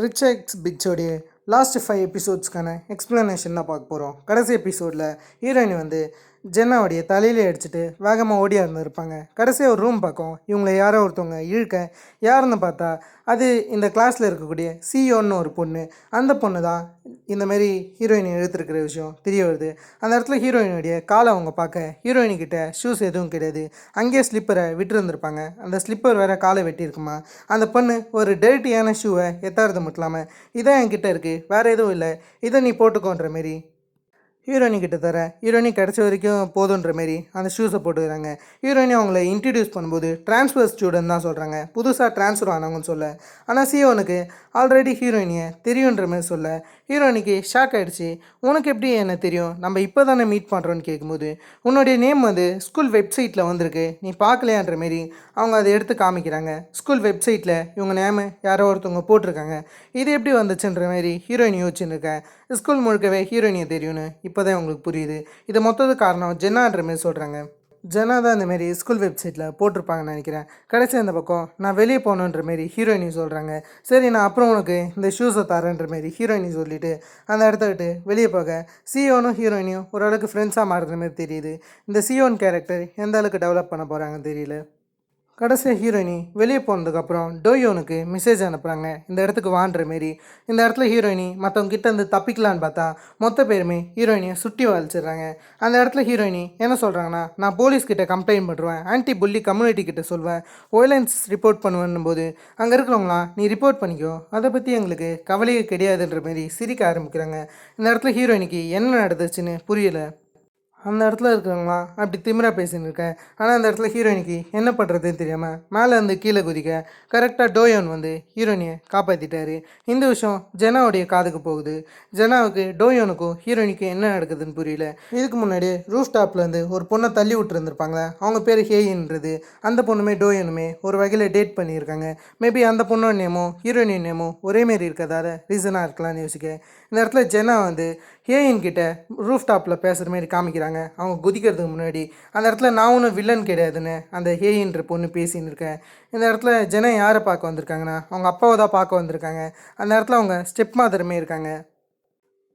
Rich X பிச்சோடைய last 5 எபிசோட்ஸ்க்கான explanation தான் பார்க்க போகிறோம். கடைசி எபிசோடில் ஹீரோயின் வந்து ஜென்னாவுடைய தலையிலே அடிச்சுட்டு வேகமாக ஓடியா இருந்திருப்பாங்க. கடைசியாக ஒரு ரூம் பார்க்கும், இவங்களை யாரோ ஒருத்தவங்க இழுக்க, யாருன்னு பார்த்தா அது இந்த கிளாஸில் இருக்கக்கூடிய சியோன்னு ஒரு பொண்ணு. அந்த பொண்ணு தான் இந்தமாரி ஹீரோயினை இழுத்துருக்கிற விஷயம் தெரிய வருது. அந்த இடத்துல ஹீரோயினுடைய காலை அவங்க பார்க்க, ஹீரோயின்கிட்ட ஷூஸ் எதுவும் கிடையாது. அங்கேயே ஸ்லிப்பரை விட்டுருந்துருப்பாங்க. அந்த ஸ்லிப்பர் வேறு காலை வெட்டியிருக்குமா. அந்த பொண்ணு ஒரு டேர்ட்டியான ஷூவை எத்தாறது மட்டும் இல்லாமல், இதான் என்கிட்ட இருக்குது, வேறு எதுவும் இல்லை, இதை நீ போட்டுக்கோன்ற மாரி ஹீரோயினிக்கிட்ட தர, ஹீரோயினி கிடச்ச வரைக்கும் போதுன்ற மாரி அந்த ஷூஸை போட்டுக்கிறாங்க. ஹீரோயினி அவங்கள இன்ட்ரடியூஸ் பண்ணும்போது ட்ரான்ஸ்ஃபர் ஸ்டூடெண்ட் தான் சொல்கிறாங்க, புதுசாக ட்ரான்ஸ்ஃபர் ஆனவங்கன்னு சொல்ல. ஆனால் சியோனுக்கு ஆல்ரெடி ஹீரோயினியை தெரியுன்ற மாதிரி சொல்ல ஹீரோயினிக்கு ஷாக் ஆகிடுச்சு. உனக்கு எப்படி என்ன தெரியும், நம்ம இப்போ தானே மீட் பண்ணுறோன்னு கேட்கும்போது, உன்னுடைய நேம் வந்து ஸ்கூல் வெப்சைட்டில் வந்திருக்கு, நீ பார்க்கலையான்ற மாரி அவங்க அதை எடுத்து காமிக்கிறாங்க. ஸ்கூல் வெப்சைட்டில் இவங்க நேமு யாரோ ஒருத்தவங்க போட்டிருக்காங்க. இது எப்படி வந்துச்சுன்ற மாதிரி ஹீரோயின் யோசிச்சுன்னு இருக்கேன். ஸ்கூல் முழுக்கவே ஹீரோயினியை தெரியும்னு இப்போ தான் உங்களுக்கு புரியுது. இது மொத்தத்துக்கு காரணம் ஜென்னான்ற மாரி சொல்கிறாங்க. ஜென்னா தான் இந்தமாரி ஸ்கூல் வெப்சைட்டில் போட்டிருப்பாங்கன்னு நினைக்கிறேன். கடைசி அந்த பக்கம் நான் வெளியே போகணுன்ற மாரி ஹீரோயினி சொல்கிறாங்க. சரி, நான் அப்புறம் உனக்கு இந்த ஷூஸை தரேன்ற மாரி ஹீரோயினி சொல்லிவிட்டு அந்த இடத்த விட்டு வெளியே போக, சியோனும் ஹீரோயினியும் ஓரளவுக்கு ஃப்ரெண்ட்ஸாக மாறுற மாதிரி தெரியுது. இந்த சியோன் கேரக்டர் எந்த அளவுக்கு டெவலப் பண்ண போகிறாங்கன்னு தெரியல. கடைசியாக ஹீரோயினி வெளியே போனதுக்கப்புறம் டோயோனுக்கு மெசேஜ் அனுப்புகிறாங்க, இந்த இடத்துக்கு வான்ற மாரி. இந்த இடத்துல ஹீரோயினி மற்றவங்க கிட்ட இருந்து தப்பிக்கலான்னு பார்த்தா மொத்த பேருமே ஹீரோயினியை சுட்டி வளைச்சிடுறாங்க. அந்த இடத்துல ஹீரோயினி என்ன சொல்கிறாங்கன்னா, நான் போலீஸ்கிட்ட கம்ப்ளைண்ட் பண்ணுவேன், ஆன்டி புல்லி கம்யூனிட்டி கிட்ட சொல்வேன், வயலன்ஸ் ரிப்போர்ட் பண்ணுவேன்னும் போது அங்கே இருக்கிறவங்களாம் நீ ரிப்போர்ட் பண்ணிக்கோ, அதை பற்றி எங்களுக்கு கவலையே கிடையாதுன்ற மாரி சிரிக்க ஆரம்பிக்கிறாங்க. இந்த இடத்துல ஹீரோயினிக்கு என்ன நடந்துச்சுன்னு புரியலை. அந்த இடத்துல இருக்கிறவங்களாம் அப்படி திமிராக பேசின்னு இருக்கேன். ஆனால் அந்த இடத்துல ஹீரோயினிக்கு என்ன பண்ணுறதுன்னு தெரியாமல் மேலே இருந்து கீழே குதிக்க கரெக்டாக டோயோன் வந்து ஹீரோயினியை காப்பாற்றிட்டாரு. இந்த விஷயம் ஜெனாவுடைய காதுக்கு போகுது. ஜெனாவுக்கு டோயோனுக்கும் ஹீரோயினிக்கும் என்ன நடக்குதுன்னு புரியல. இதுக்கு முன்னாடி ரூஃப் டாப்லேருந்து ஒரு பொண்ணை தள்ளி விட்டுருந்துருப்பாங்களே, அவங்க பேர் ஹேயின்றது. அந்த பொண்ணுமே டோயோனுமே ஒரு வகையில் டேட் பண்ணியிருக்காங்க. மேபி அந்த பொண்ணோட நேமும் ஹீரோயின் நேமும் ஒரேமாரி இருக்கிறதால ரீசனாக இருக்கலாம்னு யோசிக்க, இந்த இடத்துல ஜெனா வந்து ஹேயின்கிட்ட ரூஃப் டாப்பில் பேசுகிற மாதிரி காமிக்கிறாங்க. அவங்க குதிக்கிறதுக்கு முன்னாடி அந்த இடத்துல நான் ஒன்றும் வில்லன் கிடையாதுன்னு அந்த ஹேயின்ற பொண்ணு பேசின்னு இருக்கேன். இந்த இடத்துல ஜெனா யாரை பார்க்க வந்திருக்காங்கன்னா, அவங்க அப்பாவை தான் பார்க்க வந்திருக்காங்க. அந்த இடத்துல அவங்க ஸ்டெப் மாதருமே இருக்காங்க.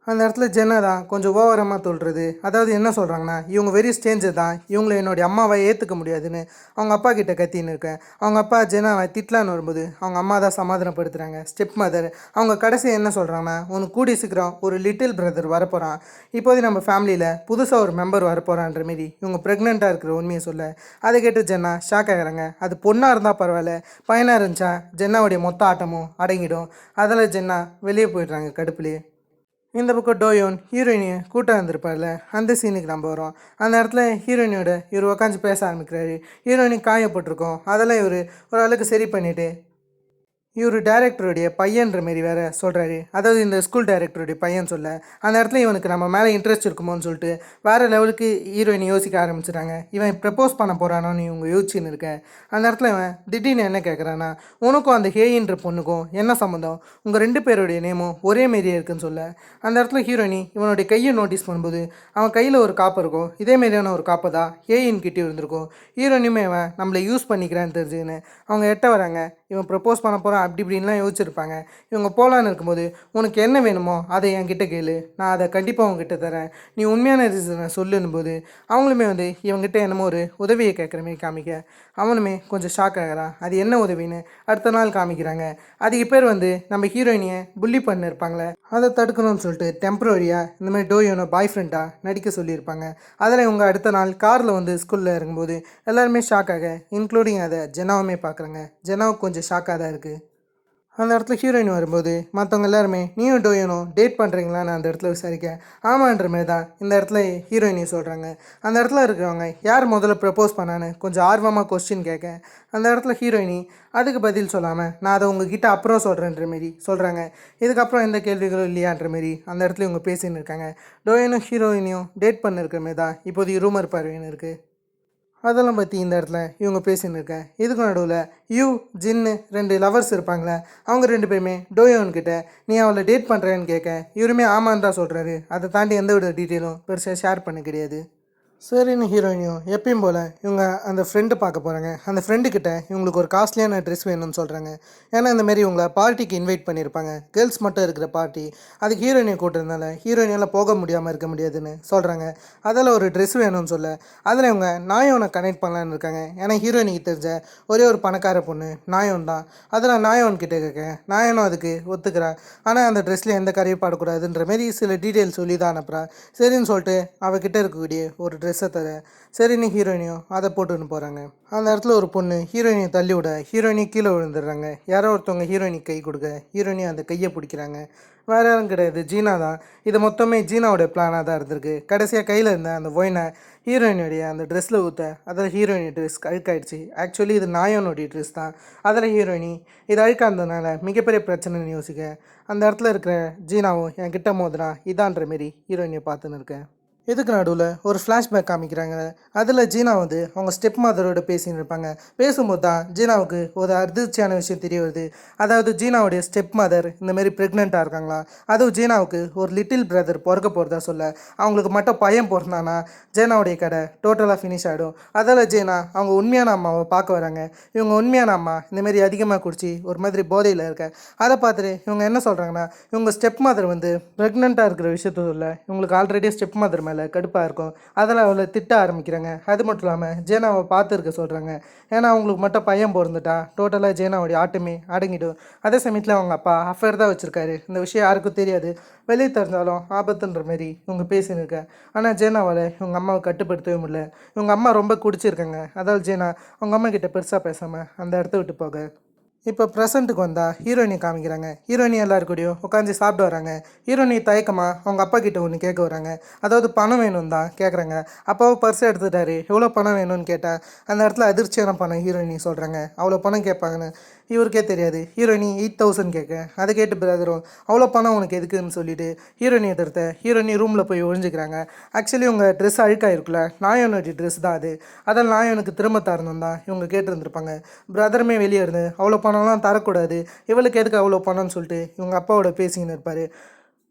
அந்த இடத்துல ஜென்னா தான் கொஞ்சம் ஓவரமாக சொல்கிறது. அதாவது என்ன சொல்கிறாங்கன்னா, இவங்க வெரி ஸ்டேஞ்சர் தான், இவங்களை என்னுடைய அம்மாவை ஏற்றுக்க முடியாதுன்னு அவங்க அப்பா கிட்ட கத்தின்னு இருக்கேன். அவங்க அப்பா ஜென்னாவை திட்டலான்னு வரும்போது அவங்க அம்மா தான் சமாதானப்படுத்துகிறாங்க, ஸ்டெப் மதர். அவங்க கடைசி என்ன சொல்கிறாங்கன்னா, உனக்கு கூடி சீக்கிரம் ஒரு லிட்டில் பிரதர் வரப்போகிறான், இப்போது நம்ம ஃபேமிலியில் புதுசாக ஒரு மெம்பர் வரப்போகிறான்ற மாரி இவங்க ப்ரெக்னெண்ட்டாக இருக்கிற உண்மையை சொல்ல, அதை கேட்டு ஜென்னா ஷாக் ஆகிறாங்க. அது பொண்ணாக இருந்தால் பரவாயில்ல, பையனாக இருந்துச்சா ஜென்னாவுடைய மொத்த ஆட்டமும் அடங்கிடும். அதில் ஜென்னா வெளியே போயிடுறாங்க கடுப்புலேயே. இந்த பக்கம் டோயோன் ஹீரோயினியை கூட்டம் வந்திருப்பார்ல, அந்த சீனுக்கு நம்ம வரோம். அந்த இடத்துல ஹீரோயினியோட இவர் உட்காந்து பேச ஆரம்பிக்கிறாரு. ஹீரோயினி காயப்பட்டிருக்கோம், அதெல்லாம் இவர் ஓரளவுக்கு சரி பண்ணிவிட்டு இவர் டேரக்டருடைய பையன்ற மாரி வேறு சொல்கிறாரு. அதாவது இந்த ஸ்கூல் டேரக்டருடைய பையன் சொல்ல, அந்த இடத்துல இவனுக்கு நம்ம மேலே இன்ட்ரெஸ்ட் இருக்குமோன்னு சொல்லிட்டு வேறு லெவலுக்கு ஹீரோயின் யோசிக்க ஆரம்பிச்சிட்டாங்க. இவன் ப்ரப்போஸ் பண்ண போகிறானோன்னு இவங்க யோசிச்சுன்னு இருக்கேன். அந்த இடத்துல இவன் திடீர்னு என்ன கேட்குறான்னா, உனக்கும் அந்த ஹேயின்ற பொண்ணுக்கும் என்ன சம்மந்தம், உங்கள் 2 பேருடைய நேமும் ஒரே மாரியே இருக்குன்னு சொல்ல, அந்த இடத்துல ஹீரோயினி இவனுடைய கையை நோட்டீஸ் பண்ணும்போது அவன் கையில் ஒரு காப்பு இருக்கும், இதேமாரியான ஒரு காப்பை தான் ஹேயின் கிட்டே இருந்திருக்கும். ஹீரோயினுமே அவன் நம்மளை யூஸ் பண்ணிக்கிறான்னு தெரிஞ்சுன்னு அவங்க எட்ட வராங்க. இவன் ப்ரப்போஸ் பண்ண போகிறான் அப்படி இப்படின்லாம் யோசிச்சிருப்பாங்க. இவங்க போகலான்னு இருக்கும்போது, உனக்கு என்ன வேணுமோ அதை என்கிட்ட கேளு, நான் அதை கண்டிப்பாக உங்ககிட்ட தரேன், நீ உண்மையான ரீசனை சொல்லுன்னும் போது அவங்களுமே வந்து இவங்ககிட்ட என்னமோ ஒரு உதவியை கேட்குற மாரி காமிக்க, அவனுமே கொஞ்சம் ஷாக் ஆகிறான். அது என்ன உதவின்னு அடுத்த நாள் காமிக்கிறாங்க. அதுக்கு பேர் வந்து நம்ம ஹீரோயினியை புள்ளி பண்ணிருப்பாங்களே, அதை தடுக்கணும்னு சொல்லிட்டு டெம்பரரியாக இந்த மாதிரி டோயோனோ பாய் ஃப்ரெண்டாக நடிக்க சொல்லியிருப்பாங்க. அதில் இவங்க அடுத்த நாள் காரில் வந்து ஸ்கூலில் இருக்கும்போது எல்லாருமே ஷாக் ஆக, இன்க்ளூடிங் அதை ஜெனாவுமே பார்க்குறாங்க. ஜெனாவுக்கு கொஞ்சம் ஷாக்காக தான் இருக்குது. அந்த இடத்துல ஹீரோயின் வரும்போது மற்றவங்க எல்லாருமே நீயும் டோயோனும் டேட் பண்ணுறீங்களான்னு அந்த இடத்துல விசாரிக்க, ஆமான்ற மாரி தான் இந்த இடத்துல ஹீரோயினியை சொல்கிறாங்க. அந்த இடத்துல இருக்கிறவங்க யார் முதல்ல ப்ரப்போஸ் பண்ணான்னு கொஞ்சம் ஆர்வமாக கொஸ்டின் கேட்க, அந்த இடத்துல ஹீரோயினி அதுக்கு பதில் சொல்லாமல் நான் அதை உங்ககிட்ட அப்புறம் சொல்கிறேன்ற மாரி சொல்கிறாங்க. இதுக்கப்புறம் எந்த கேள்விகளும் இல்லையான்ற மாரி அந்த இடத்துல இவங்க பேசின்னு இருக்காங்க. டோயோனும் ஹீரோயினியும் டேட் பண்ணிருக்கிற மாரி தான் இப்போதைக்கு ரூமர் பார்வைன்னு இருக்குது. அதெல்லாம் பற்றி இந்த இடத்துல இவங்க பேசின்னு இருக்கேன். இதுக்கு நடுவில் ஜின்னு 2 லவர்ஸ் இருப்பாங்களே, அவங்க 2 பேருமே டோயோன்கிட்ட நீ அவளை டேட் பண்ணுறேன்னு கேட்க, இவருமே ஆமான்னு தான் சொல்கிறாரு. அதை தாண்டி எந்த வித டீட்டெயிலும் பெருசாக ஷேர் பண்ண கிடையாது. சரின்னு ஹீரோயினியும் எப்பயும் போல் இவங்க அந்த ஃப்ரெண்டு பார்க்க போகிறாங்க. அந்த ஃப்ரெண்டுக்கிட்ட இவங்களுக்கு ஒரு காஸ்ட்லியான ட்ரெஸ் வேணும்னு சொல்கிறாங்க. ஏன்னா இந்தமாரி இவங்கள பார்ட்டிக்கு இன்வைட் பண்ணியிருப்பாங்க. கேர்ள்ஸ் மட்டும் இருக்கிற பார்ட்டி. அதுக்கு ஹீரோயினியை கூட்டுறதுனால ஹீரோயினியால் போக முடியாமல் இருக்க முடியாதுன்னு சொல்கிறாங்க. அதில் ஒரு ட்ரெஸ் வேணும்னு சொல்ல அதில் இவங்க நாயோனை கனெக்ட் பண்ணலான்னு இருக்காங்க. ஏன்னா ஹீரோயினிக்கு தெரிஞ்ச ஒரே ஒரு பணக்கார பொண்ணு நாயோன் தான். அதில் நாயோன் கிட்டே கேட்க நாயோனும் அதுக்கு ஒத்துக்கிறா. ஆனால் அந்த ட்ரெஸ்ஸில் எந்த கரையும் பாடக்கூடாதுன்ற மாரி சில டீட்டெயில்ஸ் சொல்லி தான் அனுப்புகிறா. சரின்னு சொல்லிட்டு அவகிட்ட இருக்கக்கூடிய ஒரு ட்ரெஸ்ஸை தர சரின்னு ஹீரோயினியும் அதை போட்டுன்னு போகிறாங்க. அந்த இடத்துல ஒரு பொண்ணு ஹீரோயினியை தள்ளி விட ஹீரோயினி கீழே விழுந்துடுறாங்க. யாரோ ஒருத்தவங்க ஹீரோயினிக்கு கை கொடுக்க ஹீரோயினி அந்த கையை பிடிக்கிறாங்க. வேறு யாரும் கிடையாது, ஜீனா தான். இது மொத்தமே ஜீனாவோடைய பிளானாக தான் இருந்திருக்கு. கடைசியாக கையில் இருந்த அந்த ஒயினை ஹீரோயினுடைய அந்த ட்ரெஸ்ஸில் ஊற்ற அதில் ஹீரோயினி ட்ரெஸ் அழுக்காயிடுச்சு. ஆக்சுவலி இது நாயோனுடைய ட்ரெஸ் தான். அதில் ஹீரோயினி இது அழுக்காந்ததுனால மிகப்பெரிய பிரச்சனைன்னு யோசிக்க அந்த இடத்துல இருக்கிற ஜீனாவும் என் கிட்ட மோதுனா இதான்ற மாரி ஹீரோயினியை பார்த்துன்னு இருக்கேன். இதுக்கு நடுவில் ஒரு ஃப்ளாஷ்பேக் காமிக்கிறாங்க. அதில் ஜீனா வந்து அவங்க ஸ்டெப் மதரோட பேசின்னு இருப்பாங்க. பேசும்போது தான் ஜீனாவுக்கு ஒரு அதிர்ச்சியான விஷயம் தெரிய வருது. அதாவது ஜீனாவுடைய ஸ்டெப் மதர் இந்தமாரி ப்ரெக்னெண்ட்டாக இருக்காங்களா. அதுவும் ஜீனாவுக்கு ஒரு லிட்டில் பிரதர் பிறக்க போகிறதா சொல்ல அவங்களுக்கு மட்டும் பையன் பிறந்தானா ஜீனாவுடைய கடை டோட்டலாக ஃபினிஷ் ஆகிடும். அதில் ஜீனா அவங்க உண்மையான அம்மாவை பார்க்க வராங்க. இவங்க உண்மையான அம்மா இந்தமாரி அதிகமாக குடிச்சு ஒரு மாதிரி போதையில் இருக்க அதை பார்த்துட்டு இவங்க என்ன சொல்கிறாங்கன்னா இவங்க ஸ்டெப் மதர் வந்து ப்ரெக்னெண்ட்டாக இருக்கிற விஷயத்த சொல்ல இவங்களுக்கு ஆல்ரெடி ஸ்டெப் மதர் மேலே கடுப்பாக இருக்கும். அதில் அவளை திட்ட ஆரம்பிக்கிறாங்க. அது மட்டும் இல்லாமல் ஜேனாவை பார்த்துருக்க சொல்கிறாங்க. ஏன்னா அவங்களுக்கு மட்டும் பையன் பிறந்துட்டா டோட்டலாக ஜேனாவுடைய ஆட்டமே அடங்கிடும். அதே சமயத்தில் அவங்க அப்பா அஃபேர் தான் வச்சுருக்காரு. இந்த விஷயம் யாருக்கும் தெரியாது. வெளியே தெரிஞ்சாலும் ஆபத்துன்ற மாரி இவங்க பேசின்னு இருக்க. ஆனால் ஜேனாவால் இவங்க அம்மாவை கட்டுப்படுத்தவே முடியல. இவங்க அம்மா ரொம்ப குடிச்சிருக்காங்க. அதாவது ஜேனா அவங்க அம்மா கிட்ட பெருசாக பேசாமல் அந்த இடத்த விட்டு போக இப்போ ப்ரெசண்ட்டுக்கு வந்தால் ஹீரோயினி காமிக்கிறாங்க. ஹீரோயினி எல்லாருக்கூடையும் உட்காந்து சாப்பிட்டு வராங்க. ஹீரோயினி தயக்கமாக அவங்க அப்பா கிட்ட ஒன்று கேட்க வராங்க. அதாவது பணம் வேணும் தான் கேட்குறாங்க. அப்பாவும் பர்ஸை எடுத்துட்டாரு. எவ்வளோ பணம் வேணும்னு கேட்டால் அந்த இடத்துல அதிர்ச்சியான பணம் ஹீரோயினி சொல்கிறாங்க. அவ்வளோ பணம் கேட்பாங்கன்னு இவருக்கே தெரியாது. ஹீரோயினி 8000 கேட்க அதை கேட்டு பிரதரும் அவ்வளோ பணம் உனக்கு எதுக்குன்னு சொல்லிட்டு ஹீரோயினி எதிர்த்த ஹீரோயினி ரூமில் போய் ஒழிஞ்சிக்கிறாங்க. ஆக்சுவலி உங்கள் ட்ரெஸ் அழுக்காயிருக்குல்ல, நாயோனுடைய ட்ரெஸ் தான் அது. அதில் நாயோனுக்கு திரும்ப தரணும் தான் இவங்க கேட்டிருந்துருப்பாங்க. பிரதருமே வெளியே இருந்து அவ்வளோ பணம்லாம் தரக்கூடாது, இவளுக்கு எதுக்கு அவ்வளோ பணம்னு சொல்லிட்டு இவங்க அப்பாவோட பேசிக்கின்னு இருப்பார்.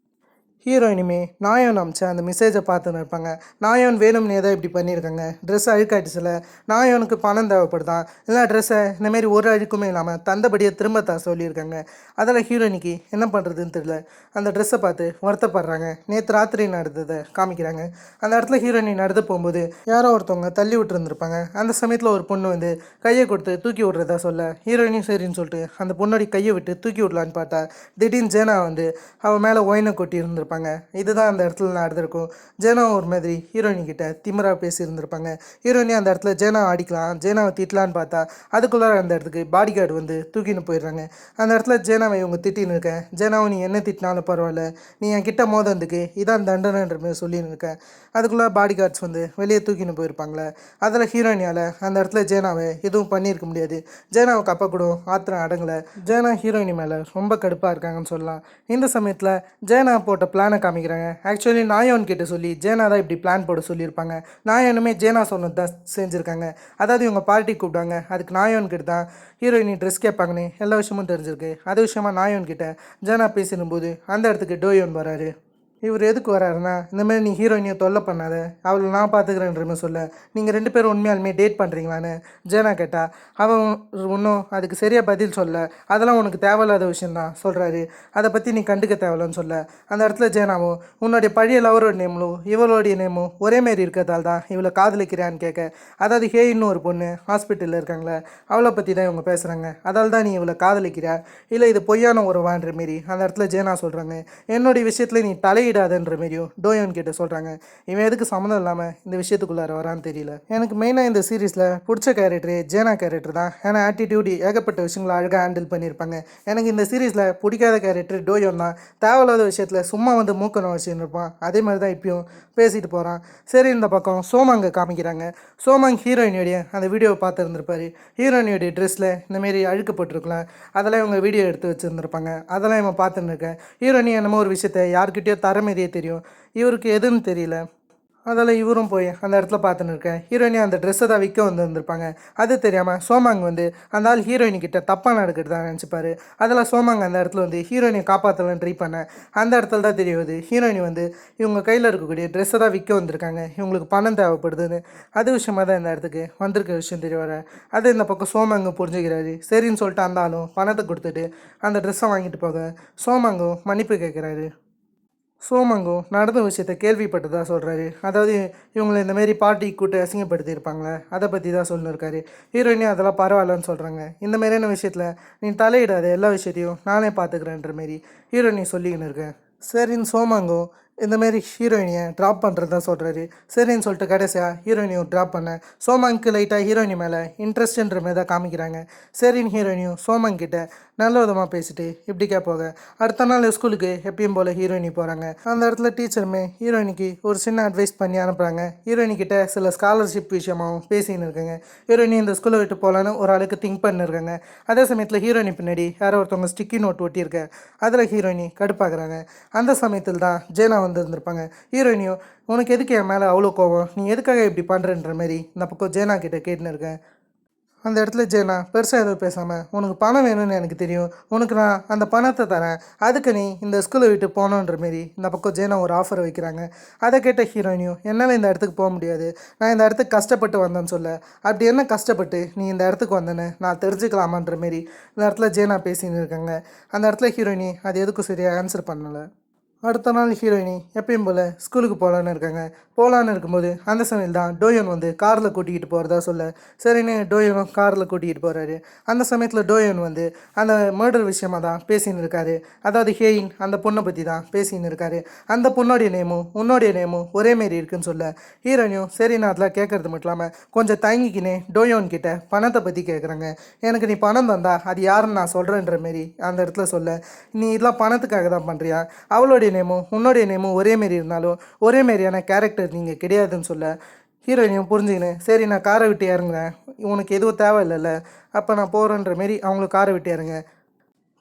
ஹீரோயினுமே நாயோன் அமிச்ச அந்த மெசேஜை பார்த்துன்னு இருப்பாங்க. நாயோன் வேணும்னே தான் இப்படி பண்ணியிருக்காங்க. ட்ரெஸ் அழுக்காயிடுச்சுல, நாயோனுக்கு பணம் தேவைப்படுதான், இல்லை ட்ரெஸ்ஸை இந்தமாரி ஒரு அழுக்குமே இல்லாமல் தந்தபடியே திரும்ப தர சொல்லியிருக்காங்க. அதில் ஹீரோயினிக்கு என்ன பண்ணுறதுன்னு தெரியல. அந்த ட்ரெஸ்ஸை பார்த்து வருத்தப்படுறாங்க. நேற்று ராத்திரி நடந்ததை காமிக்கிறாங்க. அந்த இடத்துல ஹீரோயினி நடந்து போகும்போது யாரோ ஒருத்தவங்க தள்ளி விட்டுருந்துருப்பாங்க. அந்த சமயத்தில் ஒரு பொண்ணு வந்து கையை கொடுத்து தூக்கி விட்றதா சொல்ல ஹீரோயினியும் சரின்னு சொல்லிட்டு அந்த பொண்ணோடைய கையை விட்டு தூக்கி விடலான்னு பார்த்தா திடீர்னு ஜேனா வந்து அவன் மேலே ஒயினை கொட்டி இருந்திருப்பாங்க. இதுதான் அந்த இடத்துல நடந்திருக்கும். ஜேனா ஒரு மாதிரி ஹீரோயினி கிட்ட திமிரா பேசியிருந்திருப்பாங்க. ஹீரோயினி அந்த இடத்துல ஜேனாவை அடிக்கலாம், ஜேனாவை திட்டலான்னு பார்த்தா அதுக்குள்ளார அந்த இடத்துக்கு பாடி கார்டு வந்து தூக்கின்னு போயிடுறாங்க. அந்த இடத்துல ஜேனாவை இவங்க திட்டின்னு இருக்கேன். ஜேனாவை நீ என்ன திட்டினாலும் பரவாயில்ல, நீ என் கிட்ட மோதந்துக்கு இதான் தண்டனைன்ற மாதிரி சொல்லின்னு இருக்கேன். அதுக்குள்ளே பாடி கார்ட்ஸ் வந்து வெளியே தூக்கின்னு போயிருப்பாங்களே. அதில் ஹீரோயினியால் அந்த இடத்துல ஜேனாவை எதுவும் பண்ணியிருக்க முடியாது. ஜேனாவுக்கு அப்போ கூட ஆத்திரம் அடங்கலை. ஜேனா ஹீரோயினி மேலே ரொம்ப கடுப்பாக இருக்காங்கன்னு சொல்லலாம். இந்த சமயத்தில் ஜேனா போட்ட பிளானை காமிக்கிறாங்க. ஆக்சுவலி நாயோன் கிட்ட சொல்லி ஜேனா தான் இப்படி பிளான் போட சொல்லியிருப்பாங்க. நாயோனுமே ஜேனா சொன்னது தான் செஞ்சுருக்காங்க. அதாவது இவங்க பார்ட்டி கூப்பிட்டாங்க. அதுக்கு நாயோன் கிட்ட தான் ஹீரோயினி ட்ரெஸ் கேட்பாங்கன்னு எல்லா விஷயமும் தெரிஞ்சிருக்கு. அது விஷயமா நாயோன் கிட்ட ஜேனா பேசிடும்போது அந்த இடத்துக்கு டோயோன் வராரு. இவர் எதுக்கு வராருன்னா இந்தமாரி நீ ஹீரோயினியை தொல்லை பண்ணாத, அவளை நான் பார்த்துக்கிறேன்றமே சொல்ல நீங்கள் 2 பேரும் உண்மையாலுமே டேட் பண்ணுறீங்களான்னு ஜேனா கேட்டால் அவன் இன்னும் அதுக்கு சரியாக பதில் சொல்ல. அதெல்லாம் உனக்கு தேவையில்லாத விஷயந்தான் சொல்கிறாரு. அதை பற்றி நீ கண்டுக்க தேவையில்லன்னு சொல்ல அந்த இடத்துல ஜேனாவும் உன்னுடைய பழைய லவரோட நேமும் இவளுடைய நேமும் ஒரே மாரி இருக்கிறதால தான் இவளை காதலிக்கிறான்னு கேட்க, அதாவது ஹேயின்னு ஒரு பொண்ணு ஹாஸ்பிட்டலில் இருக்காங்களே அவளை பற்றி தான் இவங்க பேசுகிறாங்க. அதால் தான் நீ இவளை காதலிக்கிறா, இல்லை இது பொய்யான உறவான்ற மாரி அந்த இடத்துல ஜேனா சொல்கிறாங்க. என்னுடைய விஷயத்தில் நீ தலையிடாதன்ற மாரியும் டோயோன் கிட்ட சொல்கிறாங்க. இவன் எதுக்கு சம்மந்தம் இல்லாமல் இந்த விஷயத்துக்குள்ளார வரான்னு தெரியல. எனக்கு மெயினாக இந்த சீரீஸில் பிடிச்ச கேரக்டரு ஜேனா கேரக்டர் தான். ஏன்னா ஆட்டிடியூட் ஏகப்பட்ட விஷயங்களை அழகாக ஹேண்டில் பண்ணியிருப்பாங்க. எனக்கு இந்த சீரீஸில் பிடிக்காத கேரக்டர் டோயோன் தான். தேவையில்லாத விஷயத்தில் சும்மா வந்து மூக்கணும் வச்சுன்னு இருப்பான். அதே மாதிரி தான் இப்பயும் பேசிட்டு போகிறான். சரி, இந்த பக்கம் சோமாங்க காமிக்கிறாங்க. சோமாங் ஹீரோயினுடைய அந்த வீடியோவை பார்த்துருந்துருப்பாரு. ஹீரோயினுடைய ட்ரெஸ்ஸில் இந்தமாரி அழுக்கப்பட்டிருக்கலாம். அதெல்லாம் இவங்க வீடியோ எடுத்து வச்சுருந்துருப்பாங்க. அதெல்லாம் இவன் பார்த்துன்னு இருக்கேன். ஹீரோயினி என்னமோ ஒரு விஷயத்தை யார்கிட்டயோ தர மாரியே தெரியும், இவருக்கு எதுன்னு தெரியல. அதில் இவரும் போய் அந்த இடத்துல பார்த்துன்னு இருக்கேன் ஹீரோயினி அந்த ட்ரெஸ்ஸை தான் விற்க வந்திருப்பாங்க. அது தெரியாமல் சோமாங் வந்து அந்த ஆள் ஹீரோயினி கிட்ட தப்பாக நடக்கிறதா நினச்சிப்பாரு. அதில் சோமாங் அந்த இடத்துல வந்து ஹீரோயினியை காப்பாற்றலான்னு ட்ரை பண்ணேன். அந்த இடத்துல தான் தெரியுது ஹீரோயினி வந்து இவங்க கையில் இருக்கக்கூடிய ட்ரெஸ்ஸை தான் விற்க வந்திருக்காங்க, இவங்களுக்கு பணம் தேவைப்படுதுன்னு. அது விஷயமா தான் இந்த இடத்துக்கு வந்திருக்க விஷயம் தெரிய வர அது இந்த பக்கம் சோமாங்கு புரிஞ்சுக்கிறாரு. சரின்னு சொல்லிட்டு அந்த ஆளும் பணத்தை கொடுத்துட்டு அந்த ட்ரெஸ்ஸை வாங்கிட்டு போக சோமாங்கும் மன்னிப்பு கேட்குறாரு. சோமங்கோ நடந்த விஷயத்த கேள்விப்பட்டதாக சொல்கிறாரு. அதாவது இவங்களை இந்தமாரி பார்ட்டி கூட்டு அசிங்கப்படுத்தியிருப்பாங்களே அதை பற்றி தான் சொல்லியிருக்காரு. ஹீரோயினே அதெல்லாம் பரவாயில்லன்னு சொல்கிறாங்க. இந்த மாதிரியான விஷயத்தில் நீ தலையிடாத, எல்லா விஷயத்தையும் நானே பார்த்துக்கிறேன்ற மாரி ஹீரோயினி சொல்லிக்கின்னு இருக்கேன். சரின்னு சோமாங்கோ இந்தமாரி ஹீரோயினியை ட்ராப் பண்ணுறதா சொல்கிறாரு. சரின்னு சொல்லிட்டு கடைசியாக ஹீரோயினியும் ட்ராப் பண்ணேன். சோமாங்க்கு லைட்டாக ஹீரோயினி மேலே இன்ட்ரெஸ்ட்ன்ற மாதிரி தான் காமிக்கிறாங்க. சரின்னு ஹீரோயினியும் சோமாங்கிட்ட நல்ல விதமாக பேசிட்டு இப்படி கேட்பாங்க. அடுத்த நாள் ஸ்கூலுக்கு எப்பயும் போல் ஹீரோயினி போகிறாங்க. அந்த இடத்துல டீச்சருமே ஹீரோயினிக்கு ஒரு சின்ன அட்வைஸ் பண்ணி அனுப்புகிறாங்க. ஹீரோயினிக்கிட்ட சில ஸ்காலர்ஷிப் விஷயமாகவும் பேசின்னு இருக்காங்க. ஹீரோயினி இந்த ஸ்கூலை விட்டு போகலான்னு ஒரு ஆளுக்கு திங்க் பண்ணிருக்காங்க. அதே சமயத்தில் ஹீரோயினி பின்னாடி யாரோ ஒருத்தவங்க ஸ்டிக்கி நோட் ஒட்டியிருக்க அதில் ஹீரோயினி கடுப்பாகிறாங்க. அந்த சமயத்தில் தான் ஜேனா வந்து இருந்திருப்பாங்க. ஹீரோயினியும் உனக்கு எதுக்கு என் மேலே அவ்வளோ கோவம், நீ எதுக்காக இப்படி பண்ணுறன்ற மாதிரி இந்த பக்கம் ஜேனா கிட்டே கேட்டுன்னு இருக்கேன். அந்த இடத்துல ஜேனா பெருசாக எதுவும் பேசாமல் உனக்கு பணம் வேணும்னு எனக்கு தெரியும், உனக்கு நான் அந்த பணத்தை தரேன், அதுக்கு நீ இந்த ஸ்கூலை விட்டு போகணுன்ற மாரி இந்த பக்கம் ஜேனா ஒரு ஆஃபர் வைக்கிறாங்க. அதை கேட்ட ஹீரோயினியும் என்னால் இந்த இடத்துக்கு போக முடியாது, நான் இந்த இடத்துக்கு கஷ்டப்பட்டு வந்தேன்னு சொல்ல, அப்படி என்ன கஷ்டப்பட்டு நீ இந்த இடத்துக்கு வந்தேன்னு நான் தெரிஞ்சுக்கலாமான்ற மாரி இந்த இடத்துல ஜேனா பேசின்னு இருக்காங்க. அந்த இடத்துல ஹீரோயினி அது எதுக்கும் சரியாக ஆன்சர் பண்ணலை. அடுத்த நாள் ஹீரோயினி எப்பயும் போல் ஸ்கூலுக்கு போகலான்னு இருக்காங்க. போகலான்னு இருக்கும்போது அந்த சமயம் தான் டோயன் வந்து காரில் கூட்டிகிட்டு போகிறதா சொல்ல, சரின்னு டோயனும் காரில் கூட்டிகிட்டு போகிறாரு. அந்த சமயத்தில் டோயன் வந்து அந்த மர்டர் விஷயமாக தான் பேசின்னு இருக்காரு. அதாவது ஹேயின் அந்த பொண்ணை பற்றி தான் பேசின்னு இருக்காரு. அந்த பொண்ணோடைய நேமும் உன்னோடைய நேமும் ஒரே மாரி இருக்குன்னு சொல்ல, ஹீரோயினியும் சரி நான் அதெல்லாம் கேட்கறது மட்டும் இல்லாமல் கொஞ்சம் தயங்கிக்கினே டோயோன் கிட்ட பணத்தை பற்றி கேட்குறாங்க. எனக்கு நீ பணம் தந்தா அது யாருன்னு நான் சொல்கிறேன்ற மாரி அந்த இடத்துல சொல்ல, நீ இதெல்லாம் பணத்துக்காக தான் பண்ணுறியா, அவளுடைய நேமும் உன்னோடைய நேமும் ஒரே மாரி இருந்தாலும் ஒரே மாரியான கேரக்டர் நீங்கள் கிடையாதுன்னு சொல்ல, ஹீரோயினையும் புரிஞ்சுக்கினேன் சரி நான் காரை விட்டு இறங்குறேன், உனக்கு எதுவும் தேவை இல்லைல்ல, அப்போ நான் போகிறேன்ற மாரி அவங்களும் காரை விட்டு இறங்க.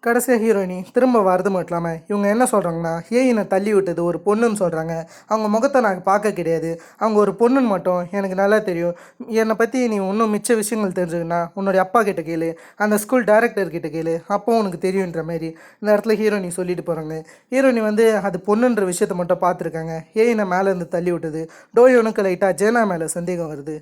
கடைசியாக ஹீரோயினி திரும்ப வரது மட்டும் இல்லாமல் இவங்க என்ன சொல்கிறாங்கன்னா ஹேயினை தள்ளி விட்டது ஒரு பொண்ணுன்னு சொல்கிறாங்க. அவங்க முகத்தை நான் பார்க்க கிடையாது, அவங்க ஒரு பொண்ணுன்னு மட்டும் எனக்கு நல்லா தெரியும். என்னை பற்றி நீ இன்னும் மிச்ச விஷயங்கள் தெரிஞ்சுக்கன்னா உன்னுடைய அப்பா கிட்ட கேளு, அந்த ஸ்கூல் டைரக்டர் கிட்ட கேளு, அப்போ உனக்கு தெரியுன்ற மாரி இந்த இடத்துல ஹீரோயினி சொல்லிட்டு போகிறாங்க. ஹீரோயினி வந்து அது பொண்ணுன்ற விஷயத்தை மட்டும் பார்த்துருக்காங்க. ஹேயினை மேலேருந்து தள்ளி விட்டது டோயோனுக்கு லைட்டாக ஜேனா மேலே சந்தேகம் வருது.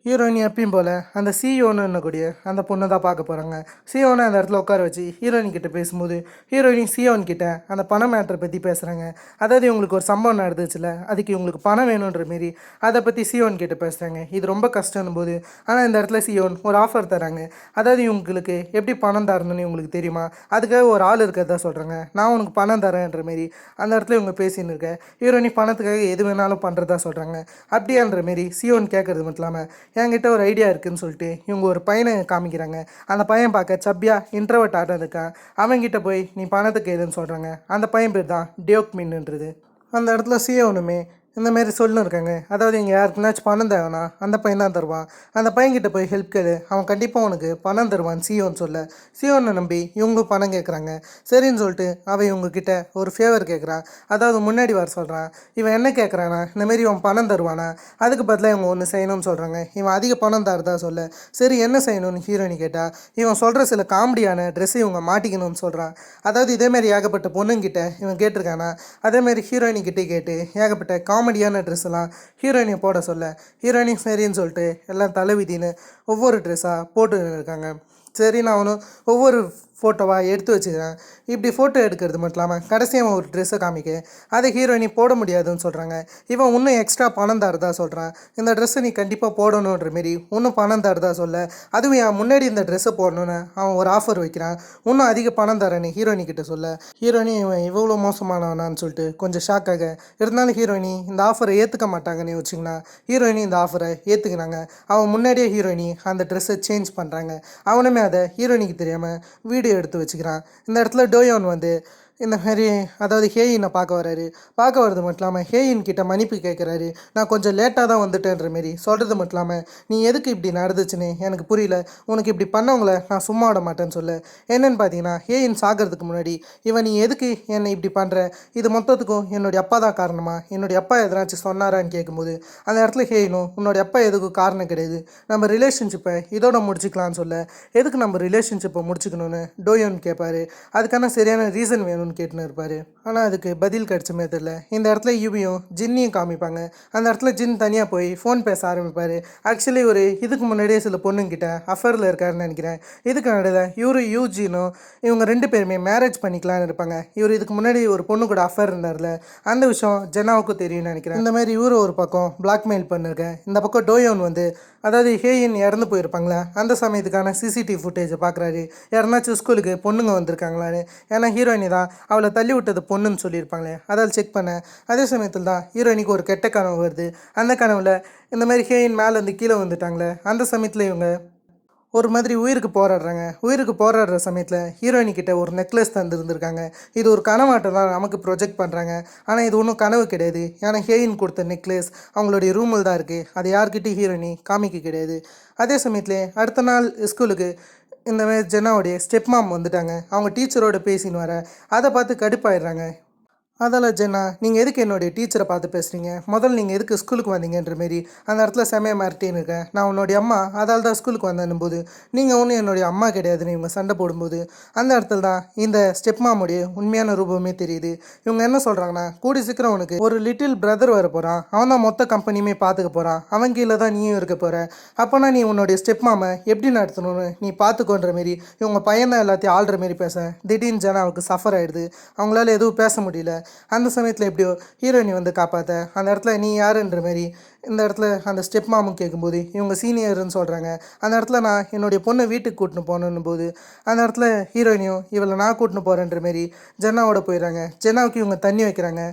ஹீரோயின் எப்பயும் போல் அந்த சியோன்னு கூடிய அந்த பொண்ணை தான் பார்க்க போகிறாங்க. சியோனை அந்த இடத்துல உட்கார வச்சு ஹீரோயின் கிட்டே பேசும்போது ஹீரோயின் சியோன் கிட்ட அந்த பண மேட்டரை பற்றி பேசுகிறாங்க. அதாவது இவங்களுக்கு ஒரு சம்பவம் நடந்துச்சுல, அதுக்கு இவங்களுக்கு பணம் வேணுன்ற மாரி அதை பற்றி சியோன் கிட்ட பேசுகிறாங்க. இது ரொம்ப கஷ்டம்னு போது ஆனால் இந்த இடத்துல சியோன் ஒரு ஆஃபர் தராங்க. அதாவது இவங்களுக்கு எப்படி பணம் தரணும்னு இவங்களுக்கு தெரியுமா, அதுக்காக ஒரு ஆள் இருக்கிறதா சொல்கிறாங்க. நான் உனக்கு பணம் தரேன்ற மாரி அந்த இடத்துல இவங்க பேசின்னு இருக்க ஹீரோயினி பணத்துக்காக எது வேணாலும் பண்ணுறதா சொல்கிறாங்க. அப்படியான்ற மாரி சியோன் கேட்குறது மட்டும் இல்லாமல் என்கிட்ட ஒரு ஐடியா இருக்குதுன்னு சொல்லிட்டு இவங்க ஒரு பையனை காமிக்கிறாங்க. அந்த பையன் பார்க்க சப்பியா இன்ட்ரோவர்ட் ஆட்டம் இருக்கான். அவங்ககிட்ட போய் நீ பணத்துக்கு எதுன்னு சொல்கிறாங்க. அந்த பையன் பேர் தான் டியோக்மின்ன்றது. அந்த இடத்துல சியோனுமே இந்தமாரி சொல்லணும் இருக்காங்க. அதாவது இங்கே யாருக்குனாச்சும் பணம் தேவைன்னா அந்த பையன் தான் தருவான், அந்த பையன்கிட்ட போய் ஹெல்ப் கேளு, அவன் கண்டிப்பாக உனக்கு பணம் தருவான் சியோன்னு சொல்ல, சியோனை நம்பி இவங்களும் பணம் கேட்குறாங்க. சரின்னு சொல்லிட்டு அவன் இவங்கக்கிட்ட ஒரு ஃபேவர் கேட்குறான். அதாவது முன்னாடி வர சொல்கிறான். இவன் என்ன கேட்குறான்னா இந்தமாரி இவன் பணம் தருவானா, அதுக்கு பதிலாக இவங்க ஒன்று செய்யணும்னு சொல்கிறாங்க. இவன் அதிக பணம் தரதா சொல்ல, சரி என்ன செய்யணும்னு ஹீரோயினி கேட்டால் இவன் சொல்கிற சில காமெடியான ட்ரெஸ்ஸை இவங்க மாட்டிக்கணும்னு சொல்கிறான். அதாவது இதேமாரி ஏகப்பட்ட பொண்ணுங்கிட்ட இவன் கேட்டிருக்கானா, அதேமாரி ஹீரோயினிக்கிட்டே கேட்டு ஏகப்பட்ட காமெடியான ட்ரெஸ்ஸெல்லாம் ஹீரோயினை போட சொல்ல, ஹீரோயினி சரின்னு சொல்லிட்டு எல்லாம் தலைவிதின்னு ஒவ்வொரு ட்ரெஸ்ஸாக போட்டு இருக்காங்க. சரி நான் அவனும் ஒவ்வொரு ஃபோட்டோவாக எடுத்து வச்சுக்கிறேன். இப்படி ஃபோட்டோ எடுக்கிறது மட்டும் இல்லாமல் கடைசியாக ஒரு ட்ரெஸ்ஸை காமிக்க அதை ஹீரோயினி போட முடியாதுன்னு சொல்கிறாங்க. இவன் இன்னும் எக்ஸ்ட்ரா பணம் தரதா சொல்கிறான். இந்த ட்ரெஸ்ஸை நீ கண்டிப்பாக போடணுன்ற மாரி இன்னும் பணம் தரதா சொல்ல, அதுவும் என் முன்னாடி இந்த ட்ரெஸ்ஸை போடணுன்னு அவன் ஒரு ஆஃபர் வைக்கிறான். இன்னும் அதிக பணம் தரேன்னு ஹீரோயினி கிட்ட சொல்ல, ஹீரோயினி இவன் இவ்வளோ மோசமானவனான்னு சொல்லிட்டு கொஞ்சம் ஷாக்காக இருந்தாலும் ஹீரோயினி இந்த ஆஃபரை ஏற்றுக்க மாட்டாங்கன்னு வச்சிங்கன்னா ஹீரோயினி இந்த ஆஃபரை ஏற்றுக்கினாங்க. அவன் முன்னாடியே ஹீரோயினி அந்த ட்ரெஸ்ஸை சேஞ்ச் பண்ணுறாங்க. அவனுமே அதை ஹீரோயினிக்கு தெரியாமல் வீடியோ எடுத்து வச்சுக்கிறான். இந்த இடத்துல டோயோன் வந்து இந்த மாதிரி அதாவது ஹேயினை பார்க்க வராரு. பார்க்க வரது மட்டும் இல்லாமல் ஹேயின் கிட்ட மன்னிப்பு கேட்குறாரு. நான் கொஞ்சம் லேட்டாக தான் வந்துட்டேன்ற மாரி சொல்கிறது மட்டும் இல்லாமல், நீ எதுக்கு இப்படி நடந்துச்சுன்னு எனக்கு புரியல, உனக்கு இப்படி பண்ணவங்கள நான் சும்மா விட மாட்டேன்னு சொல்ல. என்னென்னு பார்த்தீங்கன்னா, ஹேயின் சாகிறதுக்கு முன்னாடி இவன் நீ எதுக்கு என்னை இப்படி பண்ணுற, இது மொத்தத்துக்கும் என்னுடைய அப்பா தான் காரணமா, என்னுடைய அப்பா எதனாச்சும் சொன்னாரான்னு கேட்கும்போது அந்த இடத்துல ஹேயினும் உன்னோடைய அப்பா எதுக்கும் காரணம் கிடையாது, நம்ம ரிலேஷன்ஷிப்பை இதோட முடிச்சுக்கலான்னு சொல்ல. எதுக்கு நம்ம ரிலேஷன்ஷிப்பை முடிச்சுக்கணும்னு டோயோன் கேட்பாரு. அதுக்கான சரியான ரீசன் வேணும்னு கேட்டுன்னு இருப்பார். ஆனால் அதுக்கு பதில் கிடச்சுமே தெரியல. இந்த இடத்துல யூபியும் ஜின்னியும் காமிப்பாங்க. அந்த இடத்துல ஜின் தனியாக போய் ஃபோன் பேச ஆரம்பிப்பார். ஆக்சுவலி ஒரு இதுக்கு முன்னாடியே சில பொண்ணுங்கிட்ட அஃபரில் இருக்காருன்னு நினைக்கிறேன். இதுக்கு நடுவில் இவரு யூஜினும் இவங்க 2 பேருமே மேரேஜ் பண்ணிக்கலான்னு இருப்பாங்க. இவர் இதுக்கு முன்னாடி ஒரு பொண்ணு கூட அஃபர் இருந்தார்ல, அந்த விஷயம் ஜெனாவுக்கும் தெரியும்னு நினைக்கிறேன். இந்த மாதிரி இவரு ஒரு பக்கம் பிளாக்மெயில் பண்ணிருக்கேன். இந்த பக்கம் டோயோன் வந்து அதாவது ஹேயின் இறந்து போயிருப்பாங்களே அந்த சமயத்துக்கான சிசிடிவி ஃபுட்டேஜை பார்க்குறாரு. யாருனாச்சும் ஸ்கூலுக்கு பொண்ணுங்க வந்திருக்காங்களான்னு. ஏன்னா ஹீரோயினி தான் அவளை தள்ளி விட்டது பொண்ணுன்னு சொல்லியிருப்பாங்களே, அதால் செக் பண்ணேன். அதே சமயத்தில் தான் ஹீரோயினிக்கு ஒரு கெட்ட கனவு வருது. அந்த கனவில் இந்த மாதிரி ஹேயின் மேலேருந்து கீழே வந்துட்டாங்களே, அந்த சமயத்தில் இவங்க ஒரு மாதிரி உயிருக்கு போராடுறாங்க. உயிருக்கு போராடுற சமயத்தில் ஹீரோயினிக்கிட்ட ஒரு நெக்லஸ் தந்துருந்துருக்காங்க. இது ஒரு கனவாட்டம் தான் நமக்கு ப்ரொஜெக்ட் பண்ணுறாங்க. ஆனால் இது ஒன்றும் கனவு கிடையாது. ஏன்னா ஹேயின் கொடுத்த நெக்லஸ் அவங்களுடைய ரூமில் தான் இருக்குது. அது யார்கிட்டையும் ஹீரோயினி காமிக்க கிடையாது. அதே சமயத்தில் அடுத்த நாள் ஸ்கூலுக்கு இந்த மாதிரி ஜெனாவுடைய ஸ்டெப் மாம் வந்துட்டாங்க. அவங்க டீச்சரோட பேசின்னு வர அதை பார்த்து கடுப்பாயிடுறாங்க. அதால் ஜென்னா, நீங்கள் எதுக்கு என்னுடைய டீச்சரை பார்த்து பேசுகிறீங்க, முதல்ல நீங்கள் எதுக்கு ஸ்கூலுக்கு வந்தீங்கன்ற மாரி அந்த இடத்துல செமையாக மிரட்டின்னு இருக்கேன். நான் உன்னுடைய அம்மா, அதால் தான் ஸ்கூலுக்கு வந்தேன்னும் போது நீங்கள் ஒன்றும் என்னுடைய அம்மா கிடையாதுன்னு இவங்க சண்டை போடும்போது அந்த இடத்துல தான் இந்த ஸ்டெப் மாமுடைய உண்மையான ரூபமே தெரியுது. இவங்க என்ன சொல்கிறாங்கன்னா, கூடி சீக்கிரம் உனக்கு ஒரு லிட்டில் பிரதர் வர போகிறான், அவன் தான் மொத்த கம்பெனியுமே பார்த்துக்க போகிறான், அவன் கீழே தான் நீயும் இருக்க போகிற, அப்போனா நீ உன்னுடைய ஸ்டெப் மாமை எப்படி நடத்தணும்னு நீ பார்த்துக்கோன்ற மாரி இவங்க பையன் தான் எல்லாத்தையும் ஆள்ற மாரி பேச திடீர்னு ஜெனாவுக்கு சஃபர் ஆகிடுது. அவங்களால எதுவும் பேச முடியல. அந்த சமயத்தில் எப்படியோ ஹீரோயினி வந்து காப்பாற்ற அந்த இடத்துல நீ யாருன்ற மாரி இந்த இடத்துல அந்த ஸ்டெப் மாமும் கேட்கும்போது இவங்க சீனியர்னு சொல்கிறாங்க. அந்த இடத்துல நான் என்னுடைய பொண்ணை வீட்டுக்கு கூட்டின்னு போகணுன்னு போது அந்த இடத்துல ஹீரோயினியும் இவளை நான் கூட்டின்னு போகிறேன்ற மாரி ஜென்னாவோட போயிடுறாங்க. ஜென்னாவுக்கு இவங்க தண்ணி வைக்கிறாங்க.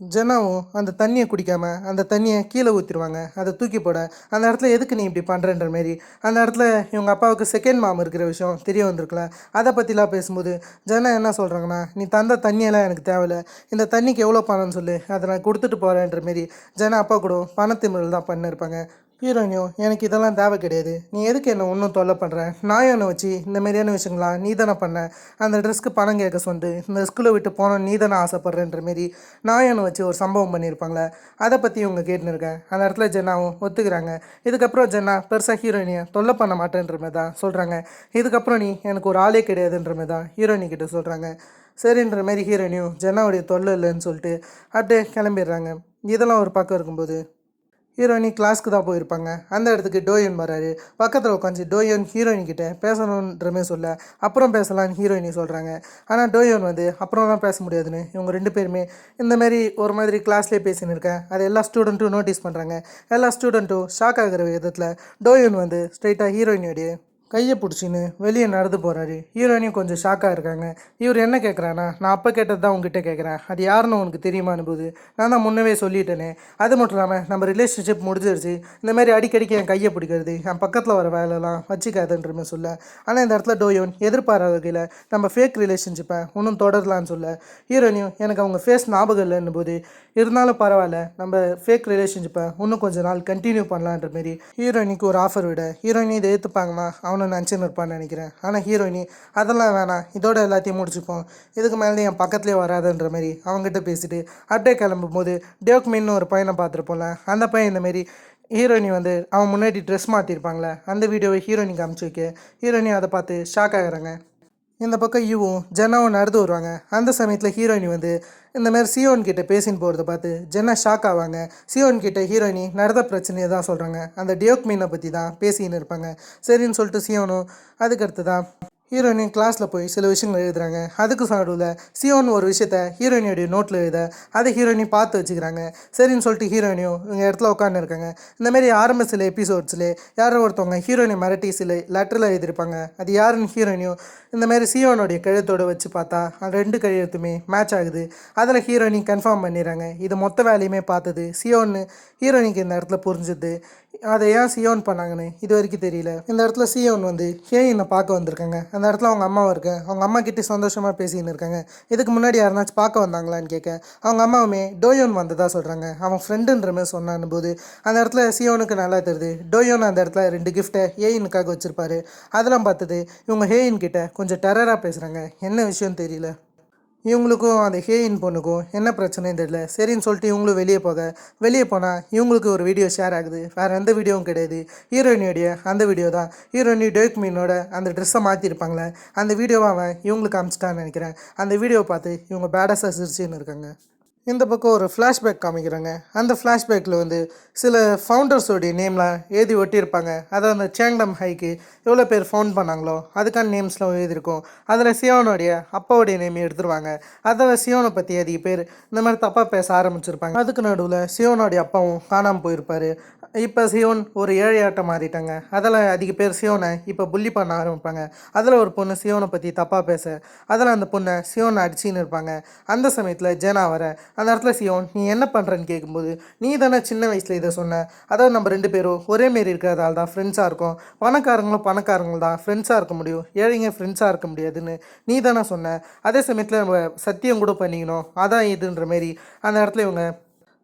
ஜெனாவும் அந்த தண்ணியை குடிக்காமல் அந்த தண்ணியை கீழே ஊற்றிடுவாங்க. அதை தூக்கி போட அந்த இடத்துல எதுக்கு நீ இப்படி பண்ணுறன்ற மாரி அந்த இடத்துல இவங்க அப்பாவுக்கு செகண்ட் மாம் இருக்கிற விஷயம் தெரிய வந்திருக்கல. அதை பற்றிலாம் பேசும்போது ஜெனா என்ன சொல்கிறாங்கன்னா, நீ தந்த தண்ணியெல்லாம் எனக்கு தேவையில்லை, இந்த தண்ணிக்கு எவ்வளோ பணம்னு சொல்லி அதை நான் கொடுத்துட்டு போகிறேன்ற மாரி ஜெனா அப்பா கூட பணத்திமிழ் தான் பண்ணியிருப்பாங்க. ஹீரோயினியும் எனக்கு இதெல்லாம் தேவை கிடையாது, நீ எதுக்கு என்னை ஒன்றும் தொல்லை பண்ணுற, நான் என்னை வச்சு இந்த மாதிரியான விஷயங்களாம் நீ தானே பண்ண, அந்த ட்ரெஸ்க்கு பணம் கேட்க சொல்லிட்டு இந்த ஸ்கூலை விட்டு போனோம் நீ தானே ஆசைப்பட்றேன்ற மாரி நான் என்னை வச்சு ஒரு சம்பவம் பண்ணியிருப்பாங்களே, அதை பற்றி இவங்க கேட்டுன்னு இருக்கேன். அந்த இடத்துல ஜென்னாவும் ஒத்துக்கிறாங்க. இதுக்கப்புறம் ஜென்னா பெருசாக ஹீரோயினியை தொல்லை பண்ண மாட்டேன்ற மாதிரி தான் சொல்கிறாங்க. இதுக்கப்புறம் நீ எனக்கு ஒரு ஆளே கிடையாதுன்ற மாதிரி தான் ஹீரோயினி கிட்ட சொல்கிறாங்க. சரின்ற மாரி ஹீரோயினியும் ஜென்னாவுடைய தொல்லை இல்லைன்னு சொல்லிட்டு அப்படியே கிளம்பிடுறாங்க. இதெல்லாம் ஒரு பக்கம் இருக்கும்போது ஹீரோயினி கிளாஸ்க்கு தான் போயிருப்பாங்க. அந்த இடத்துக்கு டோயன் வராரு. பக்கத்தில் உட்காந்து டோயன் ஹீரோயின்கிட்ட பேசணுன்றமே சொல்ல அப்புறம் பேசலான்னு ஹீரோயினி சொல்கிறாங்க. ஆனால் டோயன் வந்து அப்புறம்லாம் பேச முடியாதுன்னு இவங்க 2 பேருமே இந்தமாரி ஒரு மாதிரி கிளாஸ்லேயே பேசின்னு இருக்கேன். அதை எல்லா ஸ்டூடெண்ட்டும் நோட்டீஸ் பண்ணுறாங்க. எல்லா ஸ்டூடெண்ட்டும் ஷாக் ஆகிற விதத்தில் டோயன் வந்து ஸ்ட்ரைட்டாக ஹீரோயினுடைய கையை பிடிச்சின்னு வெளியே நடந்து போகிறாரு. ஹீரோயினியும் கொஞ்சம் ஷாக்காக இருக்காங்க. இவர் என்ன கேட்குறான்னா, நான் அப்போ கேட்டது தான் உங்ககிட்ட கேட்குறேன், அது யாருன்னு உனக்கு தெரியுமான்னு போது நான் தான் முன்னவே சொல்லிட்டேனே, அது மட்டும் இல்லாமல் நம்ம ரிலேஷன்ஷிப் முடிஞ்சிருச்சு, இந்தமாரி அடிக்கடிக்கு என் கையை பிடிக்கிறது என் பக்கத்தில் வர வேலைலாம் வச்சுக்காதுன்ற மாதிரி சொல்ல. ஆனால் இந்த இடத்துல டோயோன் எதிர்பாராத வகையில் நம்ம ஃபேக் ரிலேஷன்ஷிப்பை இன்னும் தொடரலான்னு சொல்ல. ஹீரோயினியும் எனக்கு அவங்க ஃபேஸ் ஞாபகம் இல்லைன்னு போது இருந்தாலும் பரவாயில்ல, நம்ம ஃபேக் ரிலேஷன்ஷிப்பை இன்னும் கொஞ்சம் நாள் கண்டினியூ பண்ணலான்ற மாரி ஹீரோயினிக்கு ஒரு ஆஃபர் விட ஹீரோயினி இதை ஏற்றுப்பாங்கன்னா அவனை நினச்சின்னு இருப்பான்னு நினைக்கிறேன். ஆனால் ஹீரோயினி அதெல்லாம் வேணாம், இதோட எல்லாத்தையும் முடிச்சுப்போம், இதுக்கு மேலே என் பக்கத்துலேயே வராதுன்ற மாதிரி அவங்ககிட்ட பேசிட்டு அப்படியே கிளம்பும் போது டியோக்மின்னு ஒரு பையனை பார்த்துருப்போம்ல, அந்த பையன் இந்தமாரி ஹீரோயினி வந்து அவன் முன்னாடி ட்ரெஸ் மாற்றிருப்பாங்களே அந்த வீடியோவை ஹீரோயினிக்கு அமுச்சு வைக்க ஹீரோயினி அதை பார்த்து ஷாக் ஆகிறாங்க. இந்த பக்கம் யூவும் ஜென்னாவும் நடந்து வருவாங்க. அந்த சமயத்தில் ஹீரோயினி வந்து இந்தமாதிரி சியோன் கிட்டே பேசின்னு போகிறத பார்த்து ஜென்னா ஷாக் ஆவாங்க. சியோன் கிட்டே ஹீரோயினி நடந்த பிரச்சனையை தான் சொல்கிறாங்க. அந்த டியோக்மீனை பற்றி தான் பேசின்னு இருப்பாங்க. சரின்னு சொல்லிட்டு சியோனும் அதுக்கடுத்து தான் ஹீரோயினி கிளாஸில் போய் சில விஷயங்கள் எழுதுகிறாங்க. அதுக்கு நடுவில் சியோன் ஒரு விஷயத்த ஹீரோயினியோடைய நோட்டில் எழுத அதை ஹீரோயினி பார்த்து வச்சுக்கிறாங்க. சரின்னு சொல்லிட்டு ஹீரோயினியும் இவங்க இடத்துல உட்காந்து இருக்காங்க. இந்தமாரி ஆரம்ப சில எபிசோட்ஸ்லேயே யாரோ ஒருத்தவங்க ஹீரோயினி மிரட்டி சில லெட்டரில் எழுதியிருப்பாங்க. அது யாருன்னு ஹீரோயினியும் இந்தமாரி சியோனுடைய கழுத்தோடு வச்சு பார்த்தா அந்த 2 கழுத்துமே மேட்ச் ஆகுது. அதில் ஹீரோயினி கன்ஃபார்ம் பண்ணிடுறாங்க. இது மொத்த வேலையுமே பார்த்தது சியோன்னு ஹீரோயினிக்கு இந்த இடத்துல புரிஞ்சுது. அதை ஏன் சியோன் பண்ணாங்கன்னு இது வரைக்கும் தெரியல. இந்த இடத்துல சியோன் வந்து ஹேயினை பார்க்க வந்திருக்காங்க. அந்த இடத்துல அவங்க அம்மாவும் இருக்கு. அவங்க அம்மா கிட்டே சந்தோஷமாக பேசின்னு இருக்காங்க. இதுக்கு முன்னாடி யாருனாச்சும் பார்க்க வந்தாங்களான்னு கேட்க அவங்க அம்மாவுமே டோயோன் வந்ததாக சொல்கிறாங்க. அவன் ஃப்ரெண்டுன்ற மாதிரி சொன்னான் போது அந்த இடத்துல சியோனுக்கு நல்லா தெரியுது. டோயோன் அந்த இடத்துல 2 கிஃப்ட்டை ஹேயினுக்காக வச்சுருப்பாரு. அதெல்லாம் பார்த்தது இவங்க ஹேயின் கிட்ட கொஞ்சம் டெரராக பேசுகிறாங்க. என்ன விஷயம் தெரியல. இவங்களுக்கும் அந்த ஹேயின் பொண்ணுக்கும் என்ன பிரச்சனைன்னு தெரியல. சரின்னு சொல்லிட்டு இவங்களும் வெளியே போனால் இவங்களுக்கு ஒரு வீடியோ ஷேர் ஆகுது. வேறு எந்த வீடியோவும் கிடையாது. ஹீரோயினியோடைய அந்த வீடியோ தான். ஹீரோயினி டோக்மீனோட அந்த ட்ரெஸ்ஸை மாற்றிருப்பாங்களே அந்த வீடியோவை அவன் இவங்களுக்கு அமிச்சிட்டான்னு நினைக்கிறேன். அந்த வீடியோவை பார்த்து இவங்க பேடாஸாக சிரிச்சுன்னு இருக்காங்க. இந்த பக்கம் ஒரு ஃப்ளாஷ்பேக் காமிக்கிறாங்க. அந்த ஃப்ளாஷ்பேக்கில் வந்து சில ஃபவுண்டர்ஸோடைய நேம்லாம் எழுதி ஒட்டியிருப்பாங்க. அதாவது அந்த சேங்டம் ஹைக்கு எவ்வளோ பேர் ஃபவுண்ட் பண்ணாங்களோ அதுக்கான நேம்ஸ்லாம் எழுதியிருக்கும். அதில் சியோனுடைய அப்பாவுடைய நேம் எடுத்துருவாங்க. அதில் சியோனை பற்றி அதிக பேர் இந்த மாதிரி தப்பாக பேச ஆரம்பிச்சிருப்பாங்க. அதுக்கு நடுவில் சியோனுடைய அப்பாவும் காணாமல் போயிருப்பார். இப்போ சியோன் ஒரு ஏழையாட்டம் மாறிட்டாங்க. அதில் அதிக பேர் சியோனை இப்போ புள்ளி பண்ண ஆரம்பிப்பாங்க. அதில் ஒரு பொண்ணு சியோனை பற்றி தப்பாக பேச அதில் அந்த பொண்ணை சியோனை அடிச்சின்னு இருப்பாங்க. அந்த சமயத்தில் ஜெனா வர அந்த இடத்துல சியோன் நீ என்ன பண்ணுறன்னு கேட்கும்போது நீ தானே சின்ன வயசில் இதை சொன்ன. அதாவது நம்ம 2 பேரும் ஒரே மாரி இருக்கிறதால தான் ஃப்ரெண்ட்ஸாக இருக்கும். பணக்காரங்களும் தான் ஃப்ரெண்ட்ஸாக இருக்க முடியும், ஏழைங்க ஃப்ரெண்ட்ஸாக இருக்க முடியாதுன்னு நீ தானே சொன்ன. அதே சமயத்தில் நம்ம சத்தியம் கூட பண்ணிக்கணும் அதான் இதுன்ற மாரி அந்த இடத்துல இவங்க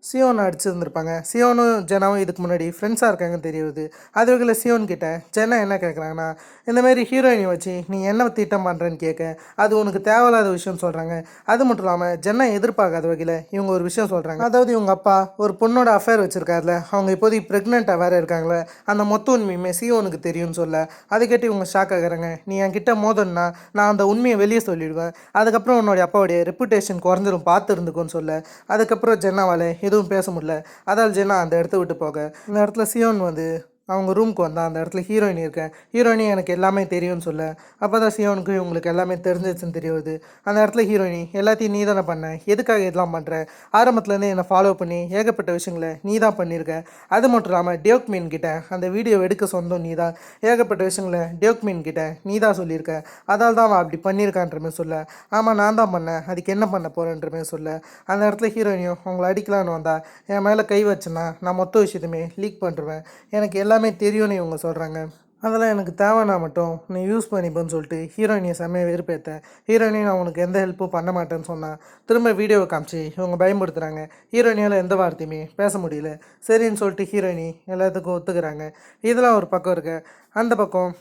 சியோனை அடிச்சிருந்துருப்பாங்க. சியோனும் ஜெனாவும் இதுக்கு முன்னாடி ஃப்ரெண்ட்ஸாக இருக்காங்கன்னு தெரியுது. அதுவகையில் சியோன் கிட்ட ஜெனா என்ன கேட்குறாங்கன்னா இந்தமாரி ஹீரோயினை வச்சு நீ என்ன திட்டம் பண்ணுறேன்னு கேட்க அது உனக்கு தேவையில்லாத விஷயம் சொல்கிறாங்க. அது மட்டும் இல்லாமல் ஜெனா எதிர்பார்க்காத வகையில் இவங்க ஒரு விஷயம் சொல்கிறாங்க. அதாவது இவங்க அப்பா ஒரு பொண்ணோட அஃபேர் வச்சுருக்காருல, அவங்க இப்போதைக்கு ப்ரெக்னெண்ட்டாக வேறு இருக்காங்களே, அந்த மொத்த உண்மையுமே சியோனுக்கு தெரியும்னு சொல்ல அதை கேட்டு இவங்க ஷாக் ஆகிறாங்க. நீ என்கிட்ட மோதன்னா நான் அந்த உண்மையை வெளியே சொல்லிவிடுவேன். அதுக்கப்புறம் உன்னோடைய அப்பாவுடைய ரெப்புடேஷன் குறைஞ்சிரும் பார்த்து இருந்துக்குன்னு சொல்ல அதுக்கப்புறம் ஜென்னாவால் எதுவும் பேச முடியல. அதால் ஜெனா அந்த இடத்த விட்டு போக இந்த இடத்துல சியோன் வந்து அவங்க ரூமுக்கு வந்தால் அந்த இடத்துல ஹீரோயின் இருக்கேன். ஹீரோயினி எனக்கு எல்லாமே தெரியும்னு சொல்ல அப்போ தான் சியோனுக்கு இவங்களுக்கு எல்லாமே தெரிஞ்சிச்சுன்னு தெரியுது. அந்த இடத்துல ஹீரோயினி எல்லாத்தையும் நீ தானே பண்ண, எதுக்காக இதெல்லாம் பண்ணுற, ஆரம்பத்துலேருந்து என்னை ஃபாலோ பண்ணி ஏகப்பட்ட விஷயங்களை நீ தான் பண்ணியிருக்க. அது மட்டும் இல்லாமல் டியோக்மீன் கிட்ட அந்த வீடியோ எடுக்க சொந்தம் நீ தான், ஏகப்பட்ட விஷயங்களை டியோக்மீன் கிட்ட நீ தான் சொல்லியிருக்க. அதால் தான் அவன் அப்படி பண்ணியிருக்கான்ற மாதிரி சொல்ல ஆமாம் நான் தான் பண்ணேன், அதுக்கு என்ன பண்ண போகிறேன்ற மாதிரி சொல்ல அந்த இடத்துல ஹீரோயினியும் அவங்கள அடிக்கலான்னு வந்தா என் மேலே கை வச்சேன்னா நான் மொத்த விஷயத்தையுமே லீக் பண்ணுறேன், எனக்கு எல்லாமே தெரியும்னு இவங்க சொல்கிறாங்க. அதெல்லாம் எனக்கு தேவைன்னா மட்டும் நீ யூஸ் பண்ணிப்போன்னு சொல்லிட்டு ஹீரோயினியை செம்மையை வெறுப்பேற்றேன். ஹீரோயினி நான் உனக்கு எந்த ஹெல்ப்பும் பண்ண மாட்டேன்னு சொன்னால் திரும்ப வீடியோவை காமிச்சு இவங்க பயன்படுத்துகிறாங்க. ஹீரோயினியால் எந்த வார்த்தையுமே பேச முடியல. சரின்னு சொல்லிட்டு ஹீரோயினி எல்லாத்துக்கும் ஒத்துக்கிறாங்க. இதெல்லாம் ஒரு பக்கம் இருக்கு. அந்த பக்கம்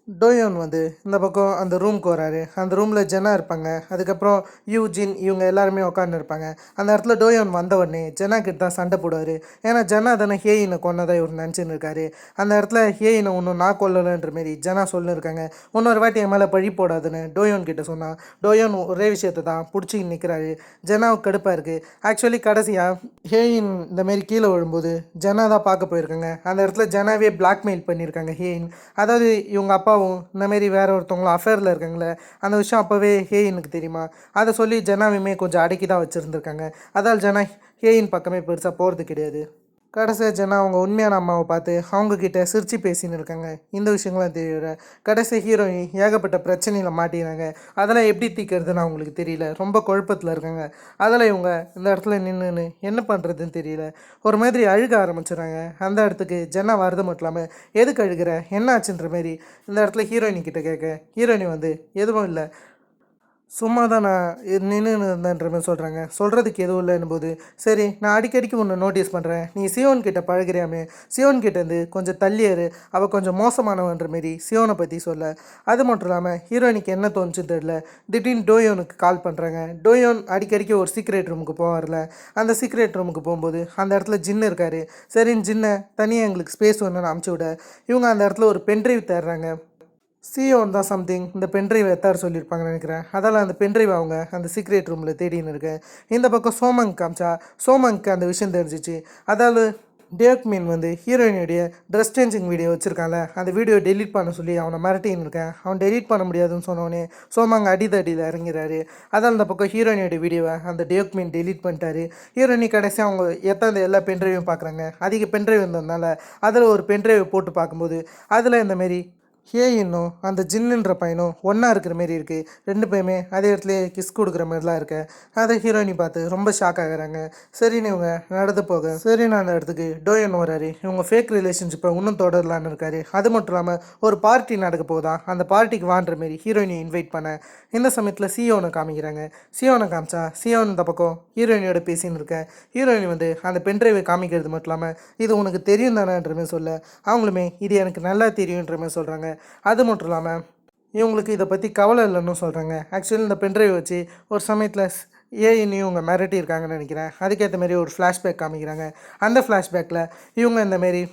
டோயோன் வந்து இந்த பக்கம் அந்த ரூமுக்கு வராரு. அந்த ரூமில் ஜெனா இருப்பாங்க. அதுக்கப்புறம் யூஜின் இவங்க எல்லாருமே உட்காந்து இருப்பாங்க. அந்த இடத்துல டோயோன் வந்த உடனே ஜெனா கிட்ட தான் சண்டை போடுவார். ஏன்னா ஜெனா தானே ஹேயினை கொன்னதாக இவர் நினச்சின்னு இருக்காரு. அந்த இடத்துல ஹேயினை ஒன்றும் நான் கொல்லலைன்ற மாரி ஜெனா சொல்லியிருக்காங்க. இன்னொரு வாட்டி என் மேலே பழி போடாதுன்னு டோயோன் கிட்ட சொன்னால் டோயோன் ஒரே விஷயத்தை தான் பிடிச்சி நிற்கிறாரு. ஜெனாவுக்கு கடுப்பாக இருக்குது. ஆக்சுவலி கடைசியாக ஹேயின் இந்தமாரி கீழே விழும்போது ஜெனா தான் பார்க்க போயிருக்காங்க. அந்த இடத்துல ஜெனாவே பிளாக்மெயில் பண்ணியிருக்காங்க ஹேயின். அதாவது இவங்க அப்பா இந்தமாரி வேற ஒருத்தவங்களும் அஃபேரில் இருக்காங்களே அந்த விஷயம் அப்போவே ஹேயினுக்கு தெரியுமா, அதை சொல்லி ஜெனாவையுமே கொஞ்சம் அடக்கி தான் வச்சுருந்துருக்காங்க. அதால் ஜெனா ஹேயின் பக்கமே பெருசாக போகிறது கிடையாது. கடைசியாக ஜெனா அவங்க உண்மையான அம்மாவை பார்த்து அவங்கக்கிட்ட சிரித்து பேசின்னு இருக்காங்க. இந்த விஷயங்கள்லாம் தெரியல. கடைசி ஹீரோயின் ஏகப்பட்ட பிரச்சனையில் மாட்டினாங்க. அதெல்லாம் எப்படி தீர்க்கிறதுன்னு அவங்களுக்கு தெரியல. ரொம்ப குழப்பத்தில் இருக்காங்க. அதில் இவங்க இந்த இடத்துல நின்றுன்னு என்ன பண்ணுறதுன்னு தெரியல. ஒரு மாதிரி அழுக ஆரம்பிச்சிடுறாங்க. அந்த இடத்துக்கு ஜெனா வரது மட்டும் இல்லாமல் எதுக்கு அழுகிற என்ன ஆச்சுன்ற மாரி இந்த இடத்துல ஹீரோயினிக்கிட்ட கேட்க ஹீரோயினி வந்து எதுவும் இல்லை, சும்மா தான் நான் நின்று இருந்தேன்ற மாதிரி சொல்கிறாங்க. சொல்கிறதுக்கு எதுவும் இல்லைன்னு போது சரி நான் அடிக்கடிக்கு ஒன்று நோட்டீஸ் பண்ணுறேன், நீ சியோன் கிட்ட பழகிறியாமே, சியோன் கிட்டேருந்து கொஞ்சம் தள்ளியாரு, அவள் கொஞ்சம் மோசமானவன்ற மாரி சியோனை பற்றி சொல்ல. அது மட்டும் இல்லாமல் ஹீரோயினிக்கு என்ன தோணுச்சுன்னு தெரியல, திடீர்னு டோயோனுக்கு கால் பண்ணுறாங்க. டோயோன் அடிக்கடிக்கு ஒரு சீக்ரெட் ரூமுக்கு போவார்ல, அந்த சீக்ரெட் ரூமுக்கு போகும்போது அந்த இடத்துல ஜின்னு இருக்கார். சரின்னு ஜின்னை தனியாக எங்களுக்கு ஸ்பேஸ் ஒன்றுன்னு அமுச்சு விட இவங்க அந்த இடத்துல ஒரு பென்ட்ரைவ் தேடுறாங்க. சியோன் தான் சம்திங் இந்த பென்ட்ரைவ் எத்தார் சொல்லியிருப்பாங்கன்னு நினைக்கிறேன். அதெல்லாம் அந்த பென்ட்ரைவ் அவங்க அந்த சீக்ரெட் ரூமில் தேடின்னு இருக்கேன். இந்த பக்கம் சோமங் காமிச்சா சோமங்க்கு அந்த விஷயம் தெரிஞ்சிச்சு. அதாவது டேக்மீன் வந்து ஹீரோயினுடைய ட்ரெஸ் சேஞ்சிங் வீடியோ வச்சுருக்கான்ல, அந்த வீடியோ டெலீட் பண்ண சொல்லி அவனை மிரட்டின்னு இருக்கேன். அவன் டெலீட் பண்ண முடியாதுன்னு சொன்னோடனே சோமங் அடிதடியில் இறங்கிறாரு. அதால் அந்த பக்கம் ஹீரோயினுடைய வீடியோவை அந்த டேக்மீன் டெலீட் பண்ணிட்டாரு. ஹீரோயினி கடைசியாக அவங்க எத்தனை எல்லா பென்ட்ரைவையும் பார்க்குறாங்க. அதிக பென்ட்ரைவ் இருந்ததுனால அதில் ஒரு பென்ட்ரைவை போட்டு பார்க்கும்போது அதில் இந்தமாரி இன்னும் அந்த ஜின்னுன்ற பையனும் ஒன்றா இருக்கிற மாரி இருக்குது. ரெண்டு பேருமே அதே இடத்துலையே கிஸ் கொடுக்குற மாதிரிலாம் இருக்கு. அதை ஹீரோயினி பார்த்து ரொம்ப ஷாக் ஆகுறாங்க. சரின்னு இவங்க நடந்து போக சரின்னு அந்த இடத்துக்கு டோயன் வராரு. இவங்க ஃபேக் ரிலேஷன்ஷிப்பை இன்னும் தொடரலான்னு இருக்காரு. அது மட்டும் இல்லாமல் ஒரு பார்ட்டி நடக்க போகுதான், அந்த பார்ட்டிக்கு வான்ற மாரி ஹீரோயினி இன்வைட் பண்ண இந்த சமயத்தில் சியோனை காமிக்கிறாங்க. சியோனை காமிச்சா சியோன் இந்த பக்கம் ஹீரோயினியோட பேசின்னு இருக்கேன். ஹீரோயினி வந்து அந்த பென்ட்ரைவை காமிக்கிறது மட்டும் இல்லாமல் இது உனக்கு தெரியும் தானேன்ற மாதிரி சொல்ல, அவங்களுமே இது எனக்கு நல்லா தெரியுன்ற மாதிரி சொல்கிறாங்க. அது மட்டும் இல்லாமல் இவங்களுக்கு இதை பற்றி கவலை இல்லைன்னு சொல்கிறாங்க. ஆக்சுவலி இந்த பென்ட்ரைவ் வச்சு ஒரு சமயத்தில் ஏஐன்னு இவங்க மிரட்டியிருக்காங்கன்னு நினைக்கிறேன். அதுக்கேற்ற மாரி ஒரு ஃப்ளாஷ்பேக் காமிக்கிறாங்க. அந்த ஃப்ளாஷ்பேக்கில் இவங்க இந்தமாரி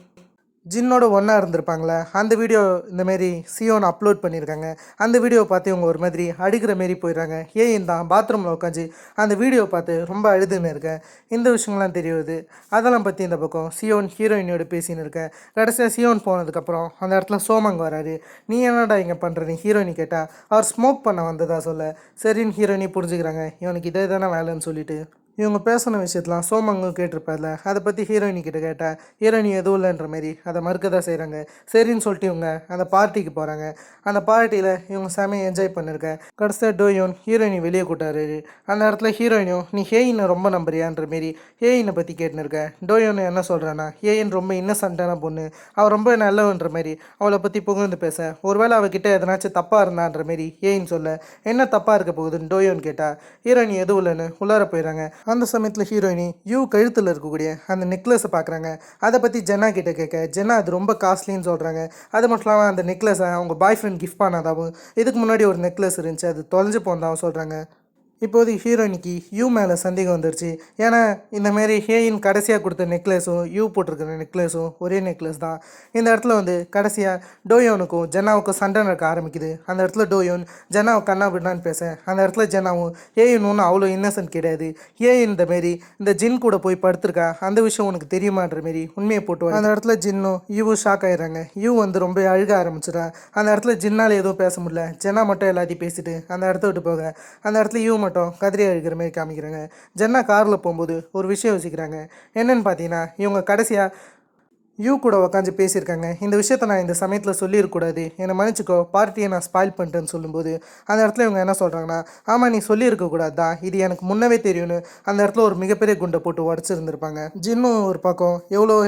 ஜின்னோட ஒன்றா இருந்திருப்பாங்களே அந்த வீடியோ இந்தமாரி சியோன் அப்லோட் பண்ணியிருக்காங்க. அந்த வீடியோவை பார்த்து இவங்க ஒரு மாதிரி அடிக்கிற மாரி போயிடுறாங்க. ஏன் தான் பாத்ரூமில் உட்காந்து அந்த வீடியோவை பார்த்து ரொம்ப அழுதுன்னு இருக்கேன். இந்த விஷயங்கள்லாம் தெரியுது. அதெல்லாம் பற்றி இந்த பக்கம் சியோன் ஹீரோயினியோட பேசின்னு இருக்கேன். கடைசியாக சியோன் போனதுக்கப்புறம் அந்த இடத்துல சோமங் வராரு. நீ என்னடா இங்கே பண்ணுறேன்னு ஹீரோயினி கேட்டால் அவர் ஸ்மோக் பண்ண வந்ததா சொல்ல, சரின்னு ஹீரோயினி புரிஞ்சுக்கிறாங்க இவனுக்கு இதே தானே வேலைன்னு சொல்லிட்டு. இவங்க பேசின விஷயத்தெலாம் சோமங்கும் கேட்டிருப்பார்ல, அதை பற்றி ஹீரோயினி கிட்ட கேட்டால் ஹீரோயினி எதுவும் இல்லைன்ற மாரி அதை மறுக்க தான் செய்கிறாங்க. சரின்னு சொல்லிட்டு இவங்க அந்த பார்ட்டிக்கு போகிறாங்க. அந்த பார்ட்டியில் இவங்க செமையை என்ஜாய் பண்ணியிருக்கேன். கடைசியாக டோயோன் ஹீரோயினி வெளியே கூட்டாரு. அந்த இடத்துல ஹீரோயினும் நீ ஹேயினை ரொம்ப நம்புறியான்ற மாரி ஹேயினை பற்றி கேட்டுன்னு இருக்கேன். டோயோன் என்ன சொல்கிறான்னா ஹேயின் ரொம்ப இன்னசென்ட்டான பொண்ணு, அவள் ரொம்ப நல்லவன்ற மாரி அவளை பற்றி புகழ்ந்து பேச, ஒருவேளை அவகிட்ட எதனாச்சும் தப்பாக இருந்தான்ற மாரி ஹேயின் சொல்ல, என்ன தப்பாக இருக்க போகுதுன்னு டோயோன் கேட்டால் ஹீரோயினி எதுவும் இல்லைன்னு உள்ளார போயிடறாங்க. அந்த சமயத்தில் ஹீரோயினி கழுத்தில் இருக்கக்கூடிய அந்த நெக்லஸை பார்க்குறாங்க. அதை பற்றி ஜென்னா கிட்ட கேட்க, ஜென்னா அது ரொம்ப காஸ்ட்லின்னு சொல்கிறாங்க. அது மட்டும் இல்லாமல் அந்த நெக்லஸை அவங்க பாய் ஃப்ரெண்ட் கிஃப்ட் பண்ணாதாவும், இதுக்கு முன்னாடி ஒரு நெக்லஸ் இருந்துச்சு அது தொலைஞ்சு போனதாகவும் சொல்கிறாங்க. இப்போது ஹீரோயினிக்கு மேலே சந்தேகம் வந்துருச்சு. ஏன்னா இந்தமாரி ஹேயின் கடைசியாக கொடுத்த நெக்லஸும் போட்டிருக்கிற நெக்லஸும் ஒரே நெக்லஸ் தான். இந்த இடத்துல வந்து கடைசியாக டோயோனுக்கும் ஜென்னாவுக்கும் சண்டை நடக்க ஆரம்பிக்குது. அந்த இடத்துல டோயோன் ஜென்னாவை கண்ணா விடான்னு பேச, அந்த இடத்துல ஜென்னாவும் ஹேயின் ஒன்றும் அவ்வளோ இன்னசென்ட் கிடையாது, ஹேயின் இந்தமாரி இந்த ஜின் கூட போய் படுத்திருக்கா, அந்த விஷயம் உனக்கு தெரியுமான்ற மாரி உண்மையை போட்டு அந்த இடத்துல ஜின்னும் ஷாக் ஆகிடுறாங்க. வந்து ரொம்ப அழுக ஆரம்பிச்சிடா. அந்த இடத்துல ஜின்னால் எதுவும் பேச முடியல. ஜென்னா மட்டும் எல்லாத்தையும் பேசிட்டு அந்த இடத்த விட்டு போக, அந்த இடத்துல மட்டும் கதிரி அழுகிற மாதிரி காமிக்கிறாங்க. ஜென்னா காரில் போகும்போது ஒரு விஷயம் யோசிக்கிறாங்க. என்னன்னு பார்த்தீங்கன்னா இவங்க கடைசியாக கூட உக்காந்து பேசியிருக்காங்க. இந்த விஷயத்த நான் இந்த சமயத்தில் சொல்லியிருக்கக்கூடாது, என்னை மன்னிச்சிக்கோ, பார்ட்டியை நான் ஸ்பாயில் பண்ணிட்டேன்னு சொல்லும்போது அந்த இடத்துல இவங்க என்ன சொல்கிறாங்கன்னா, ஆமாம் நீ சொல்லியிருக்கக்கூடாது தான், இது எனக்கு முன்னவே தெரியும்னு அந்த இடத்துல ஒரு மிகப்பெரிய குண்டை போட்டு உடச்சிருந்துருப்பாங்க. ஜின்னும் ஒரு பக்கம் எவ்வளோ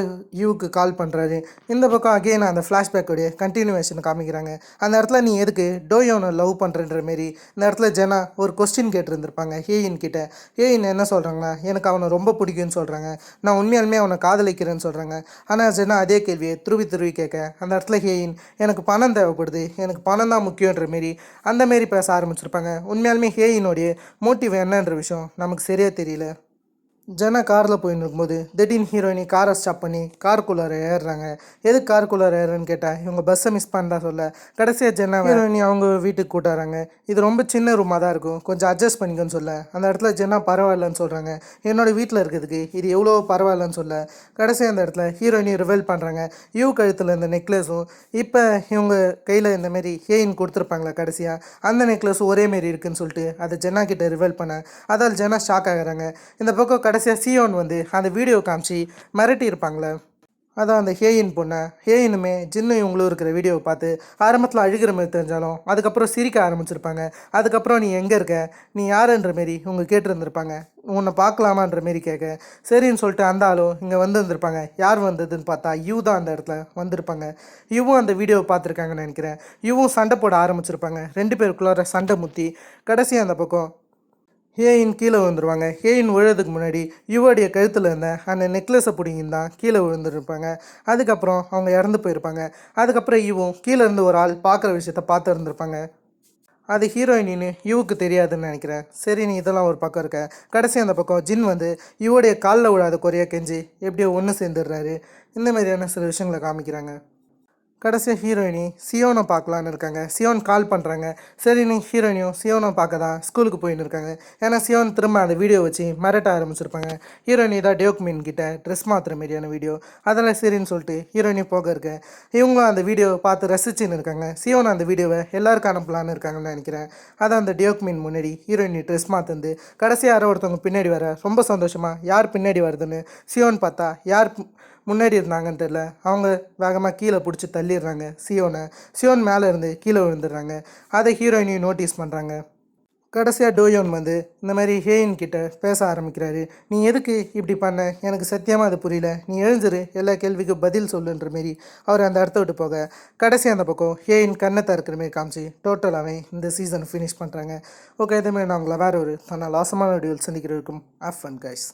யூக்கு கால் பண்ணுறாரு. இந்த பக்கம் அகெயின் அந்த ஃப்ளாஷ்பேக்கோடைய கண்டினியூவேஷன் காமிக்கிறாங்க. அந்த இடத்துல நீ எதுக்கு டோயோனை லவ் பண்ணுறன்ற மாரி இந்த இடத்துல ஜெனா ஒரு கொஸ்டின் கேட்டிருந்துருப்பாங்க ஹேயின் கிட்ட. ஹேயின் என்ன சொல்கிறாங்கன்னா, எனக்கு அவனை ரொம்ப பிடிக்கும்னு சொல்கிறாங்க, நான் உண்மையாலுமே அவனை காதலிக்கிறேன்னு சொல்கிறாங்க. ஆனால் ஜென்னா அதே கேள்வியை துருவி கேட்க, அந்த இடத்துல ஹேயின் எனக்கு பணம் தேவைப்படுது, எனக்கு பணம் தான் முக்கியன்ற மாரி அந்த மாரி பேச ஆரம்பிச்சிருப்பாங்க. உண்மையாலுமே ஹேயினுடைய மோட்டிவ் என்னன்ற விஷயம் நமக்கு சரியாக தெரியல. ஜெனா காரில் போயின்னு இருக்கும்போது திடீர்னு ஹீரோயினி காரை ஸ்டாப் பண்ணி காருக்குள்ளார ஏறுறாங்க. எதுக்கு காருக்குள்ளார ஏறுறேன்னு கேட்டால் இவங்க பஸ்ஸை மிஸ் பண்ணா சொல்ல, கடைசியாக ஜெனா ஹீரோயினி அவங்க வீட்டுக்கு கூட்டாராங்க. இது ரொம்ப சின்ன ரூமாக தான் இருக்கும், கொஞ்சம் அட்ஜஸ்ட் பண்ணிக்கன்னு சொல்ல, அந்த இடத்துல ஜெனா பரவாயில்லன்னு சொல்கிறாங்க. என்னோட வீட்டில் இருக்கிறதுக்கு இது எவ்வளோ பரவாயில்லன்னு சொல்ல, கடைசியாக அந்த இடத்துல ஹீரோயினி ரிவெல் பண்ணுறாங்க. கழுத்தில் இந்த நெக்லஸும் இப்போ இவங்க கையில் இந்தமாரி ஹேயின் கொடுத்துருப்பாங்களே கடைசியாக, அந்த நெக்லஸும் ஒரே மாரி இருக்குன்னு சொல்லிட்டு அதை ஜெனா கிட்ட ரிவெல் பண்ண, அதால் ஜெனா ஷாக் ஆகிறாங்க. இந்த பக்கம் கடைசியாக சியோன் வந்து அந்த வீடியோ காமிச்சு மிரட்டி இருப்பாங்களே, அதான் அந்த ஹேயின் பொண்ணை. ஹேயினுமே ஜின்னு இவங்களும் இருக்கிற வீடியோவை பார்த்து ஆரம்பத்தில் அழுகிற மாதிரி தெரிஞ்சாலும் அதுக்கப்புறம் சிரிக்க ஆரம்பிச்சிருப்பாங்க. அதுக்கப்புறம் நீ எங்கே இருக்க, நீ யாருன்ற மாரி இவங்க கேட்டுருந்துருப்பாங்க. உன்னை பார்க்கலாமான்ற மாரி கேட்க, சரின்னு சொல்லிட்டு அந்த ஆளும் இங்கே வந்துருந்துருப்பாங்க. யார் வந்ததுன்னு பார்த்தா தான் அந்த இடத்துல வந்திருப்பாங்க. அந்த வீடியோவை பார்த்துருக்காங்கன்னு நினைக்கிறேன். சண்டை போட ஆரம்பிச்சிருப்பாங்க. ரெண்டு பேருக்குள்ளார சண்டை முற்றி கடைசியாக அந்த பக்கம் ஹேயின் கீழே விழுந்துருவாங்க. ஹேயின் விழுறதுக்கு முன்னாடி யுவோடைய கழுத்தில் இருந்த அந்த நெக்லஸை பிடிங்கின்னு தான் கீழே விழுந்துருப்பாங்க. அதுக்கப்புறம் அவங்க இறந்து போயிருப்பாங்க. அதுக்கப்புறம் கீழே இருந்து ஒரு ஆள் பார்க்குற விஷயத்த பார்த்து இருந்திருப்பாங்க. அது ஹீரோயினின்னு தெரியாதுன்னு நினைக்கிறேன். சரி, நீ இதெல்லாம் ஒரு பக்கம் இருக்க. கடைசி அந்த பக்கம் ஜின் வந்து யுவோடைய காலில் விழாத குறையாக கெஞ்சி எப்படியோ ஒன்று சேர்ந்துடுறாரு. இந்த மாதிரியான சில விஷயங்களை காமிக்கிறாங்க. கடைசியாக ஹீரோயினி சியோனை பார்க்கலான்னு இருக்காங்க. சியோன் கால் பண்ணுறாங்க. சரின்னு ஹீரோயினியும் சியோனை பார்க்க தான் ஸ்கூலுக்கு போயின்னு இருக்காங்க. ஏன்னா சியோன் திரும்ப அந்த வீடியோ வச்சு மிரட்ட ஆரம்பிச்சிருப்பாங்க. ஹீரோயினி தான் டேக்மின் கிட்ட ட்ரெஸ் மாற்றுற மாதிரியான வீடியோ, அதெல்லாம் சரின்னு சொல்லிட்டு ஹீரோயினி போக இருக்க, இவங்களும் அந்த வீடியோவை பார்த்து ரசிச்சுன்னு இருக்காங்க. சியோன் அந்த வீடியோவை எல்லாருக்கும் அனுப்பலான்னு இருக்காங்கன்னு நினைக்கிறேன். அதான் அந்த டேக்மின் முன்னாடி ஹீரோயினி ட்ரெஸ் மாற்றுந்து கடைசியாக யாரோ ஒருத்தவங்க பின்னாடி வர ரொம்ப சந்தோஷமாக யார் பின்னாடி வருதுன்னு சியோன் பார்த்தா யார் முன்னாடி இருந்தாங்கன்னு தெரியல. அவங்க வேகமாக கீழே பிடிச்சி தள்ளிடுறாங்க சியோன் மேலே இருந்து கீழே விழுந்துடுறாங்க. அதை ஹீரோயினையும் நோட்டீஸ் பண்ணுறாங்க. கடைசியாக டோயோன் வந்து இந்த மாதிரி ஹேயின் கிட்ட பேச ஆரம்பிக்கிறாரு. நீ எதுக்கு இப்படி பண்ண, எனக்கு சத்தியமாக அது புரியல, நீ எழுந்துரு, எல்லா கேள்விக்கும் பதில் சொல்லுன்ற மாரி அவர் அந்த இடத்த விட்டு போக, கடைசி அந்த பக்கம் ஹேயின் கண்ணத்தை இருக்கிற மாரி காமிச்சு டோட்டலாகவே இந்த சீசன் ஃபினிஷ் பண்ணுறாங்க. ஓகே, இதேமாதிரி நான் உங்களை வேறு ஒரு லாசமான வீடியோவில் சந்திக்கிறதுக்கும் ஹேவ் ஃபன் கைஸ்.